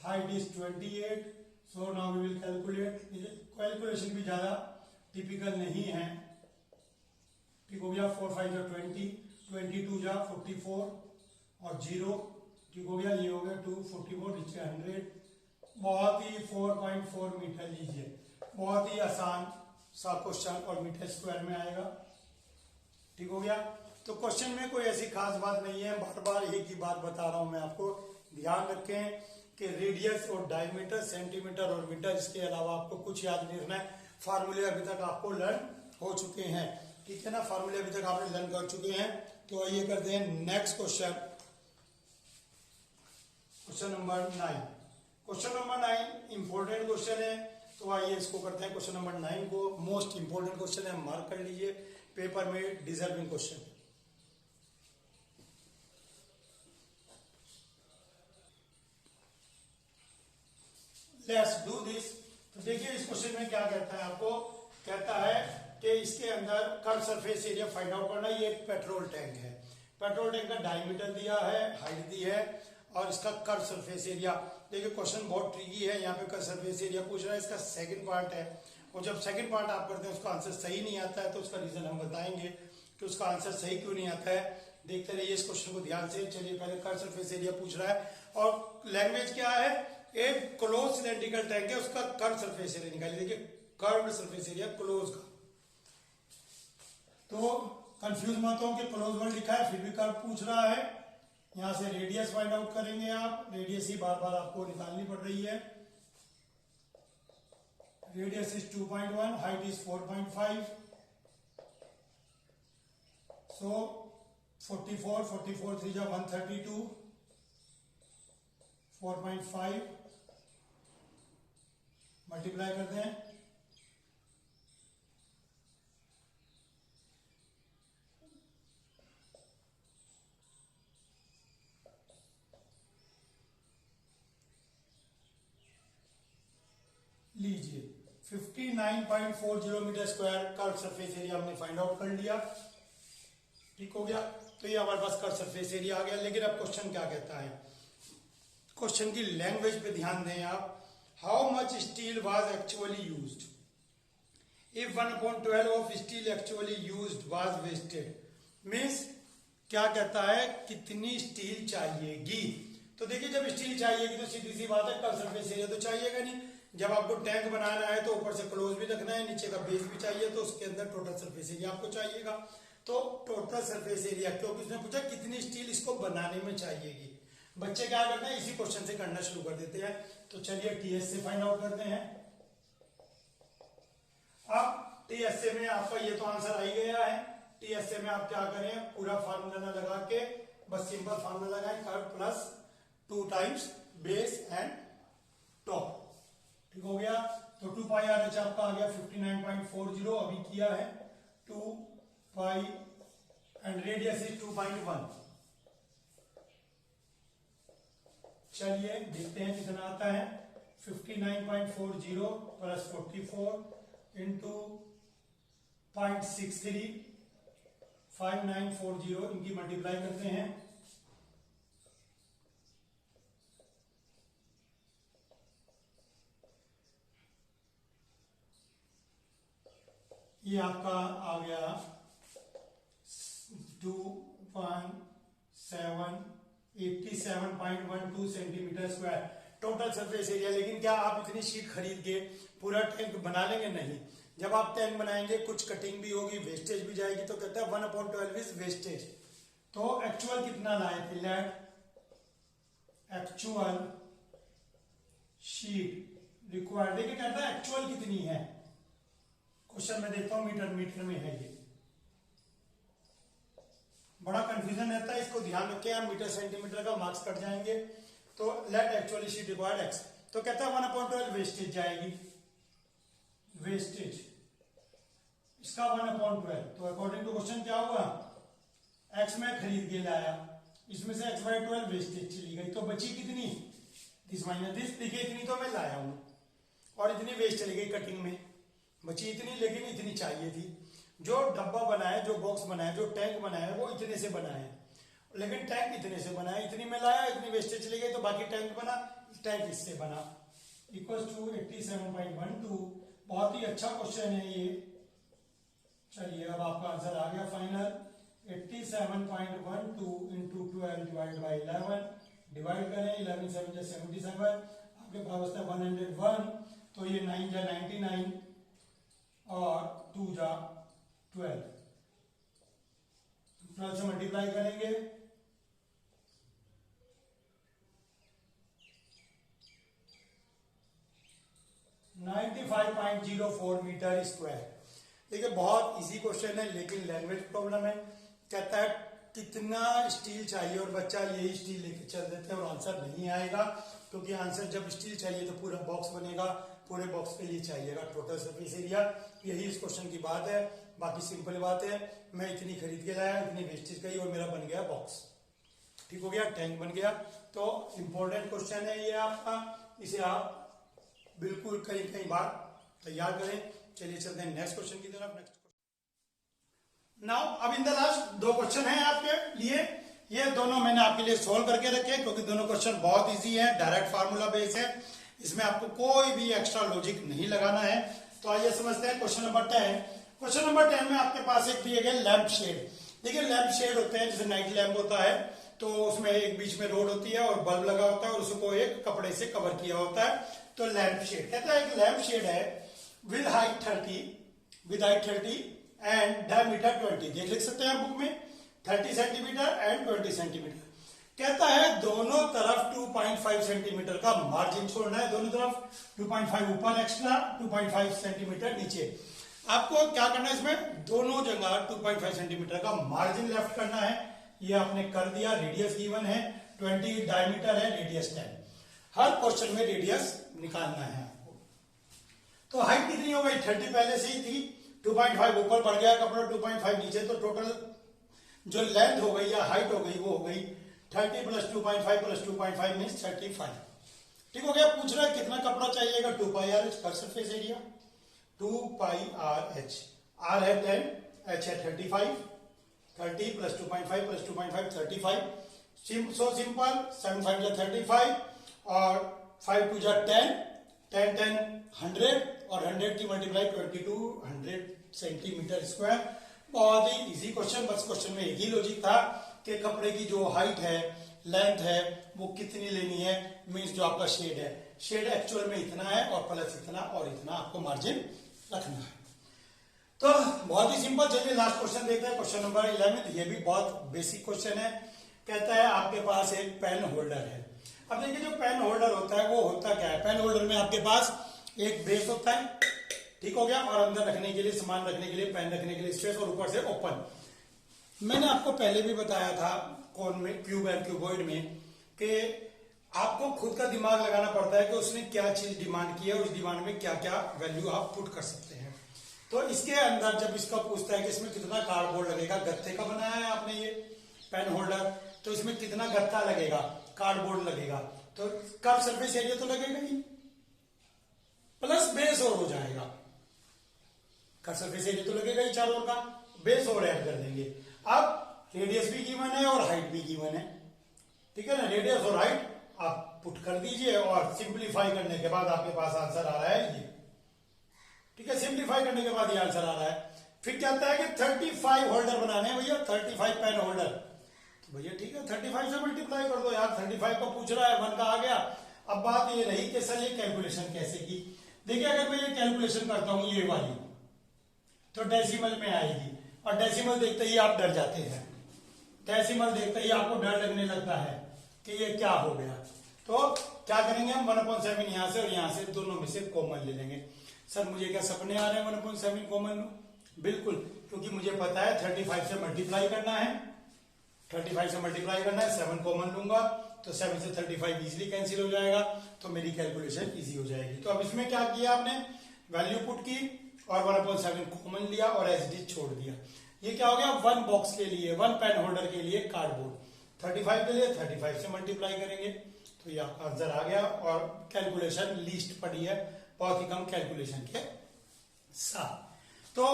height is 28। So now we will calculate. Calculation भी ज्यादा टिपिकल नहीं है, ठीक हो गया। 4 5 जा 20, 22 जा 44 और 0, ठीक हो गया। ये हो गया 2 44 नीचे 100। बहुत ही 4.4 मीटर लीजिए, बहुत ही आसान सा क्वेश्चन और मीटर स्क्वायर में आएगा, ठीक हो गया। तो क्वेश्चन में कोई ऐसी खास बात नहीं है, बार बार एक ही बात बता रहा हूं मैं आपको। ध्यान रखें कि रेडियस और डायमीटर, सेंटीमीटर और मीटर, इसके अलावा आपको कुछ याद नहीं रखना है। फार्मूले अभी तक आपको लर्न हो चुके हैं, ठीक है ना, फार्मूले अभी तक आपने लर्न कर चुके हैं। तो आइए करते हैं next question, question number 9। Question number 9 important question है, तो आइए इसको करते हैं। क्वेश्चन नंबर 9 को मोस्ट इंपॉर्टेंट क्वेश्चन है, मार्क कर लीजिए पेपर में, deserving question. Let's do this. तो देखिए इस क्वेश्चन में क्या कहता है आपको, कहता है कि इसके अंदर curve surface area find out करना। ये एक पेट्रोल टैंक है, पेट्रोल टैंक का डायमीटर दिया है, हाइट दी है और इसका कर्व सरफेस एरिया। देखिए क्वेश्चन बहुत ट्रिकी है, यहाँ पे कर्व सरफेस एरिया पूछ रहा है, इसका सेकंड पार्ट है। और जब सेकंड पार्ट आप करते हैं उसका आंसर सही नहीं आता है, तो उसका रीजन हम बताएंगे कि उसका आंसर सही क्यों नहीं आता है। देखते रहिए इस क्वेश्चन को ध्यान से। चलिए पहले कर्व सरफेस एरिया पूछ रहा है और लैंग्वेज क्या है, एक क्लोज सिलेंड्रिकल टैंक है उसका कर्व सरफेस एरिया निकालिए। देखिए कर्व सरफेस एरिया क्लोज का, तो कंफ्यूज मत हो कि क्लोज वर्ड लिखा है फिर भी कर्व पूछ रहा है। यहां से रेडियस फाइंड आउट करेंगे आप, रेडियस ही बार बार आपको निकालनी पड़ रही है। रेडियस इज 2.1, हाइट इज 4.5, सो 44 3 जा 132, 4.5 मल्टीप्लाई करते हैं, लीजिए 59.40 metre square curve surface area हमने फाइंड आउट कर लिया। ठीक हो गया, तो ये हमारे पास कर्व सरफेस एरिया आ गया। लेकिन अब क्वेश्चन क्या कहता है, क्वेश्चन की लैंग्वेज पे ध्यान दें आप। How much steel was actually used if 1/12 of steel actually used was wasted, means क्या कहता है कितनी स्टील चाहिएगी। तो देखिए जब स्टील चाहिएगी तो सीधी सी बात है कर्व सरफेस एरिया तो चाहिएगा नहीं। जब आपको टैंक बनाना है तो ऊपर से क्लोज भी रखना है, नीचे का बेस भी चाहिए, तो उसके अंदर टोटल सरफेस एरिया आपको चाहिएगा। तो टोटल सरफेस एरिया, क्योंकि उसने पूछा कितनी स्टील इसको बनाने में चाहिएगी। बच्चे क्या करते हैं, इसी क्वेश्चन से करना शुरू कर देते हैं। तो चलिए टीएस से फाइंड आउट करते हैं। अब टीएसए में आपका ये तो आंसर आ ही गया है। टीएसए में आप क्या करें, पूरा फार्मूला ना लगा के बस सिंपल फार्मूला लगाएं, curve plus 2 times base and top. ठीक हो गया, तो 2 पाई आर एच आपका आ गया 59.40, अभी किया है 2 पाई एंड रेडियस इज 2.1। चलिए देखते हैं कितना आता है, 59.40 प्लस 44 इंटू 0.63 5940, इनकी मल्टीप्लाई करते हैं। ये आपका आ गया 87.12 centimetre square total surface area. लेकिन क्या आप इतनी शीट खरीद के पूरा टैंक बना लेंगे? नहीं। जब आप टैंक बनाएंगे कुछ कटिंग भी होगी, वेस्टेज भी जाएगी, तो कहता है 1/12 इज वेस्टेज। तो एक्चुअल कितना लाए थे, लेट एक्चुअल शीट रिक्वायर्ड, देखिए कहता है एक्चुअल कितनी है। क्वेश्चन में देखता हूं मीटर में है, ये बड़ा कंफ्यूजन रहता है, इसको ध्यान रखें आप। मीटर सेंटीमीटर का मार्क्स कट जाएंगे। तो let actually sheet required x, तो कहता है 1/12 वेस्टेज जाएगी, वेस्टेज इसका 1/12। तो अकॉर्डिंग टू क्वेश्चन क्या होगा, एक्स में खरीद के लाया, इसमें से x/12 वेस्टेज चली गई, तो बची कितनी, दिस माइनस दिस। देखिए इतनी तो मैं लाया हूं और इतनी वेस्ट चली गई कटिंग में, बची इतनी, लेकिन इतनी चाहिए थी। जो डब्बा बनाया, जो बॉक्स बनाया, जो टैंक बनाया वो इतने से बनाया, लेकिन टैंक इतने से बनाया, इतनी में लाया, इतनी वेस्टेज चली गई, तो बाकी टैंक बना, टैंक इससे बना, इक्वल्स टू 87.12। बहुत ही अच्छा क्वेश्चन है ये। चलिए अब आपका आंसर आ गया final, 87.12 into 12 divide by 11, divide करें 11 7 77, आपके पास बचता है 101, तो ये 9 जा 99 और 2 जा 12, 12 से मल्टीप्लाई करेंगे, (95.04 मीटर स्क्वायर। देखिए बहुत इजी क्वेश्चन है, लेकिन लैंग्वेज प्रॉब्लम है। कहता है कितना स्टील चाहिए और बच्चा यही स्टील लेके चल देते हैं और आंसर नहीं आएगा, क्योंकि आंसर जब स्टील चाहिए तो पूरा बॉक्स बनेगा, पूरे बॉक्स पे ये चाहिएगा टोटल सरफेस एरिया। यही इस क्वेश्चन की बात है। बाकी सिंपल बात है, मैं इतनी खरीद के लाया, इतनी वेस्टेज गई और मेरा बन गया बॉक्स। ठीक हो गया, टैंक बन गया। तो इंपॉर्टेंट क्वेश्चन है ये आपका, इसे आप बिल्कुल कई बार तैयार करें। चलिए चलते हैं नेक्स्ट क्वेश्चन की तरफ। नेक्स्ट नाउ अब इन द लास्ट 2 क्वेश्चन हैं आपके लिए, ये दोनों मैंने आपके लिए सोल्व करके रखे, क्योंकि दोनों क्वेश्चन बहुत इजी है, डायरेक्ट फार्मूला बेस है, इसमें आपको कोई भी एक्स्ट्रा लॉजिक नहीं लगाना है। तो आइए समझते हैं क्वेश्चन नंबर 10। क्वेश्चन नंबर 10 में आपके पास एक दिए गए लैंप शेड, देखिए लैंप शेड होते हैं, जैसे नाइट लैंप होता है तो उसमें एक बीच में रोड होती है और बल्ब लगा होता है और उसको एक कपड़े से कवर किया होता है, तो लैंप शेड कहता है। एक लैंप शेड है विद हाइट 30 एंड डायमीटर 20, देख लिख सकते हैं आप बुक में, 30 सेंटीमीटर एंड 20 सेंटीमीटर। कहता है दोनों तरफ 2.5 सेंटीमीटर का मार्जिन छोड़ना है, दोनों तरफ 2.5 ऊपर एक्स्ट्रा, 2.5 सेंटीमीटर नीचे। आपको क्या करना है, इसमें दोनों जगह 2.5 सेंटीमीटर का मार्जिन लेफ्ट करना है, ये आपने कर दिया। रेडियस गिवन है 20, डायमीटर है, रेडियस 10। हर क्वेश्चन में रेडियस निकालना है आपको। तो हाइट कितनी हो गई, 30 पहले से ही थी, 2.5 ऊपर बढ़ गया कपड़ा, 2.5 नीचे, तो टोटल जो लेंथ हो गई या हाइट हो गई वो हो गई 30 + 2.5 + 2.5 मीन्स 35। ठीक हो गया। पूछ रहा है कितना कपड़ा चाहिएगा, 2πr/h curved surface area, 2πr/h, r है 10, h है 35, 30 + 2.5 + 2.5 35। सो सिंपल, 7 5 = 35 और 5 2 = 10, 10 10 100 और 100 की मल्टीप्लाई 2200 सेंटीमीटर स्क्वायर। बहुत ही इजी क्वेश्चन, बस क्वेश्चन में एक ही लॉजिक था कि कपड़े की जो हाइट है, लेंथ है, वो कितनी लेनी है, मीन्स जो आपका शेड है, शेड एक्चुअल में इतना है और प्लस इतना और इतना आपको मार्जिन रखना है। तो बहुत ही सिंपल। चलिए लास्ट क्वेश्चन देखते हैं, क्वेश्चन नंबर 11। ये भी बहुत बेसिक क्वेश्चन है। कहता है आपके पास एक पेन होल्डर है। अब देखिए जो पेन होल्डर होता है वो होता क्या है, पेन होल्डर में आपके पास एक बेस होता है, ठीक हो गया, और अंदर रखने के लिए, सामान रखने के लिए, पेन रखने के लिए स्पेस, और ऊपर से ओपन। मैंने आपको पहले भी बताया था कौन में, क्यूब एंड क्यूबॉइड में, कि आपको खुद का दिमाग लगाना पड़ता है कि उसने क्या चीज डिमांड की है, उस डिमांड में क्या क्या वैल्यू आप पुट कर सकते हैं। तो इसके अंदर जब इसका पूछता है कि इसमें कितना कार्डबोर्ड लगेगा, गत्ते का बनाया है आपने ये पेन होल्डर, तो इसमें कितना गत्ता लगेगा, कार्डबोर्ड लगेगा, तो कर्व सरफेस एरिया तो लगेगा ही, प्लस बेस और हो जाएगा। कर्व सरफेस एरिया तो लगेगा ही चारों का, बेस और ऐड कर देंगे। अब रेडियस भी गिवन है और हाइट भी गिवन है, ठीक है ना, रेडियस और हाइट आप पुट कर दीजिए और सिंप्लीफाई करने के बाद आपके पास आंसर आ रहा है ये, ठीक है। सिंप्लीफाई करने के बाद ये आंसर आ रहा है। फिर कहता है कि 35 होल्डर बनाने हैं भैया, 35 पेन होल्डर, तो भैया ठीक है 35 से मल्टीप्लाई कर दो यार, 35 को पूछ रहा है, 1 का आ गया। अब बात ये रही कि सर ये कैलकुलेशन कैसे की। देखिए अगर मैं ये कैलकुलेशन करता हूं ये वाली, तो डेसिमल में आएगी, और डेसिमल देखते ही आप डर जाते हैं, डेसिमल देखते ही आपको डर लगने लगता है कि ये क्या हो गया। तो क्या करेंगे हम, 1/7 यहां से और यहां से दोनों में से कॉमन ले लेंगे। सर मुझे क्या सपने आ रहे हैं 1/7 कॉमन लो? बिल्कुल, क्योंकि मुझे पता है 35 से मल्टीप्लाई करना है, 35 से मल्टीप्लाई करना है, 7 कॉमन लूंगा तो 7 से 35 इजीली कैंसिल हो जाएगा, तो मेरी कैलकुलेशन इजी हो जाएगी। तो अब इसमें क्या किया आपने, वैल्यू पुट की और 1/7 कॉमन लिया और एज इट इज छोड़ दिया। ये क्या हो गया, 1 बॉक्स के लिए, 1 पेन होल्डर के लिए कार्डबोर्ड, 35 के लिए 35 से मल्टीप्लाई करेंगे, तो ये आपका आंसर आ गया। और कैलकुलेशन लीस्ट पड़ी है, बहुत ही कम कैलकुलेशन के साथ। तो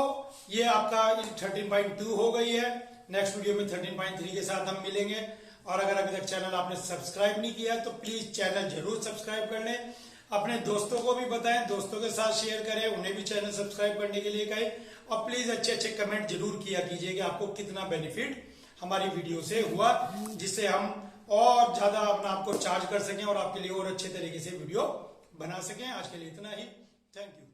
ये आपका 13.2 हो गई है। नेक्स्ट वीडियो में 13.3 के साथ हम मिलेंगे। और अगर अभी तक चैनल आपने सब्सक्राइब नहीं किया तो प्लीज चैनल जरूर सब्सक्राइब कर लें, अपने दोस्तों को भी बताएं, दोस्तों के साथ शेयर करें, उन्हें भी चैनल सब्सक्राइब करने के लिए कहें, और प्लीज अच्छे अच्छे कमेंट जरूर किया कीजिए कि आपको कितना बेनिफिट हमारी वीडियो से हुआ, जिससे हम और ज्यादा अपना आपको चार्ज कर सकें और आपके लिए और अच्छे तरीके से वीडियो बना सकें। आज के लिए इतना ही, थैंक यू।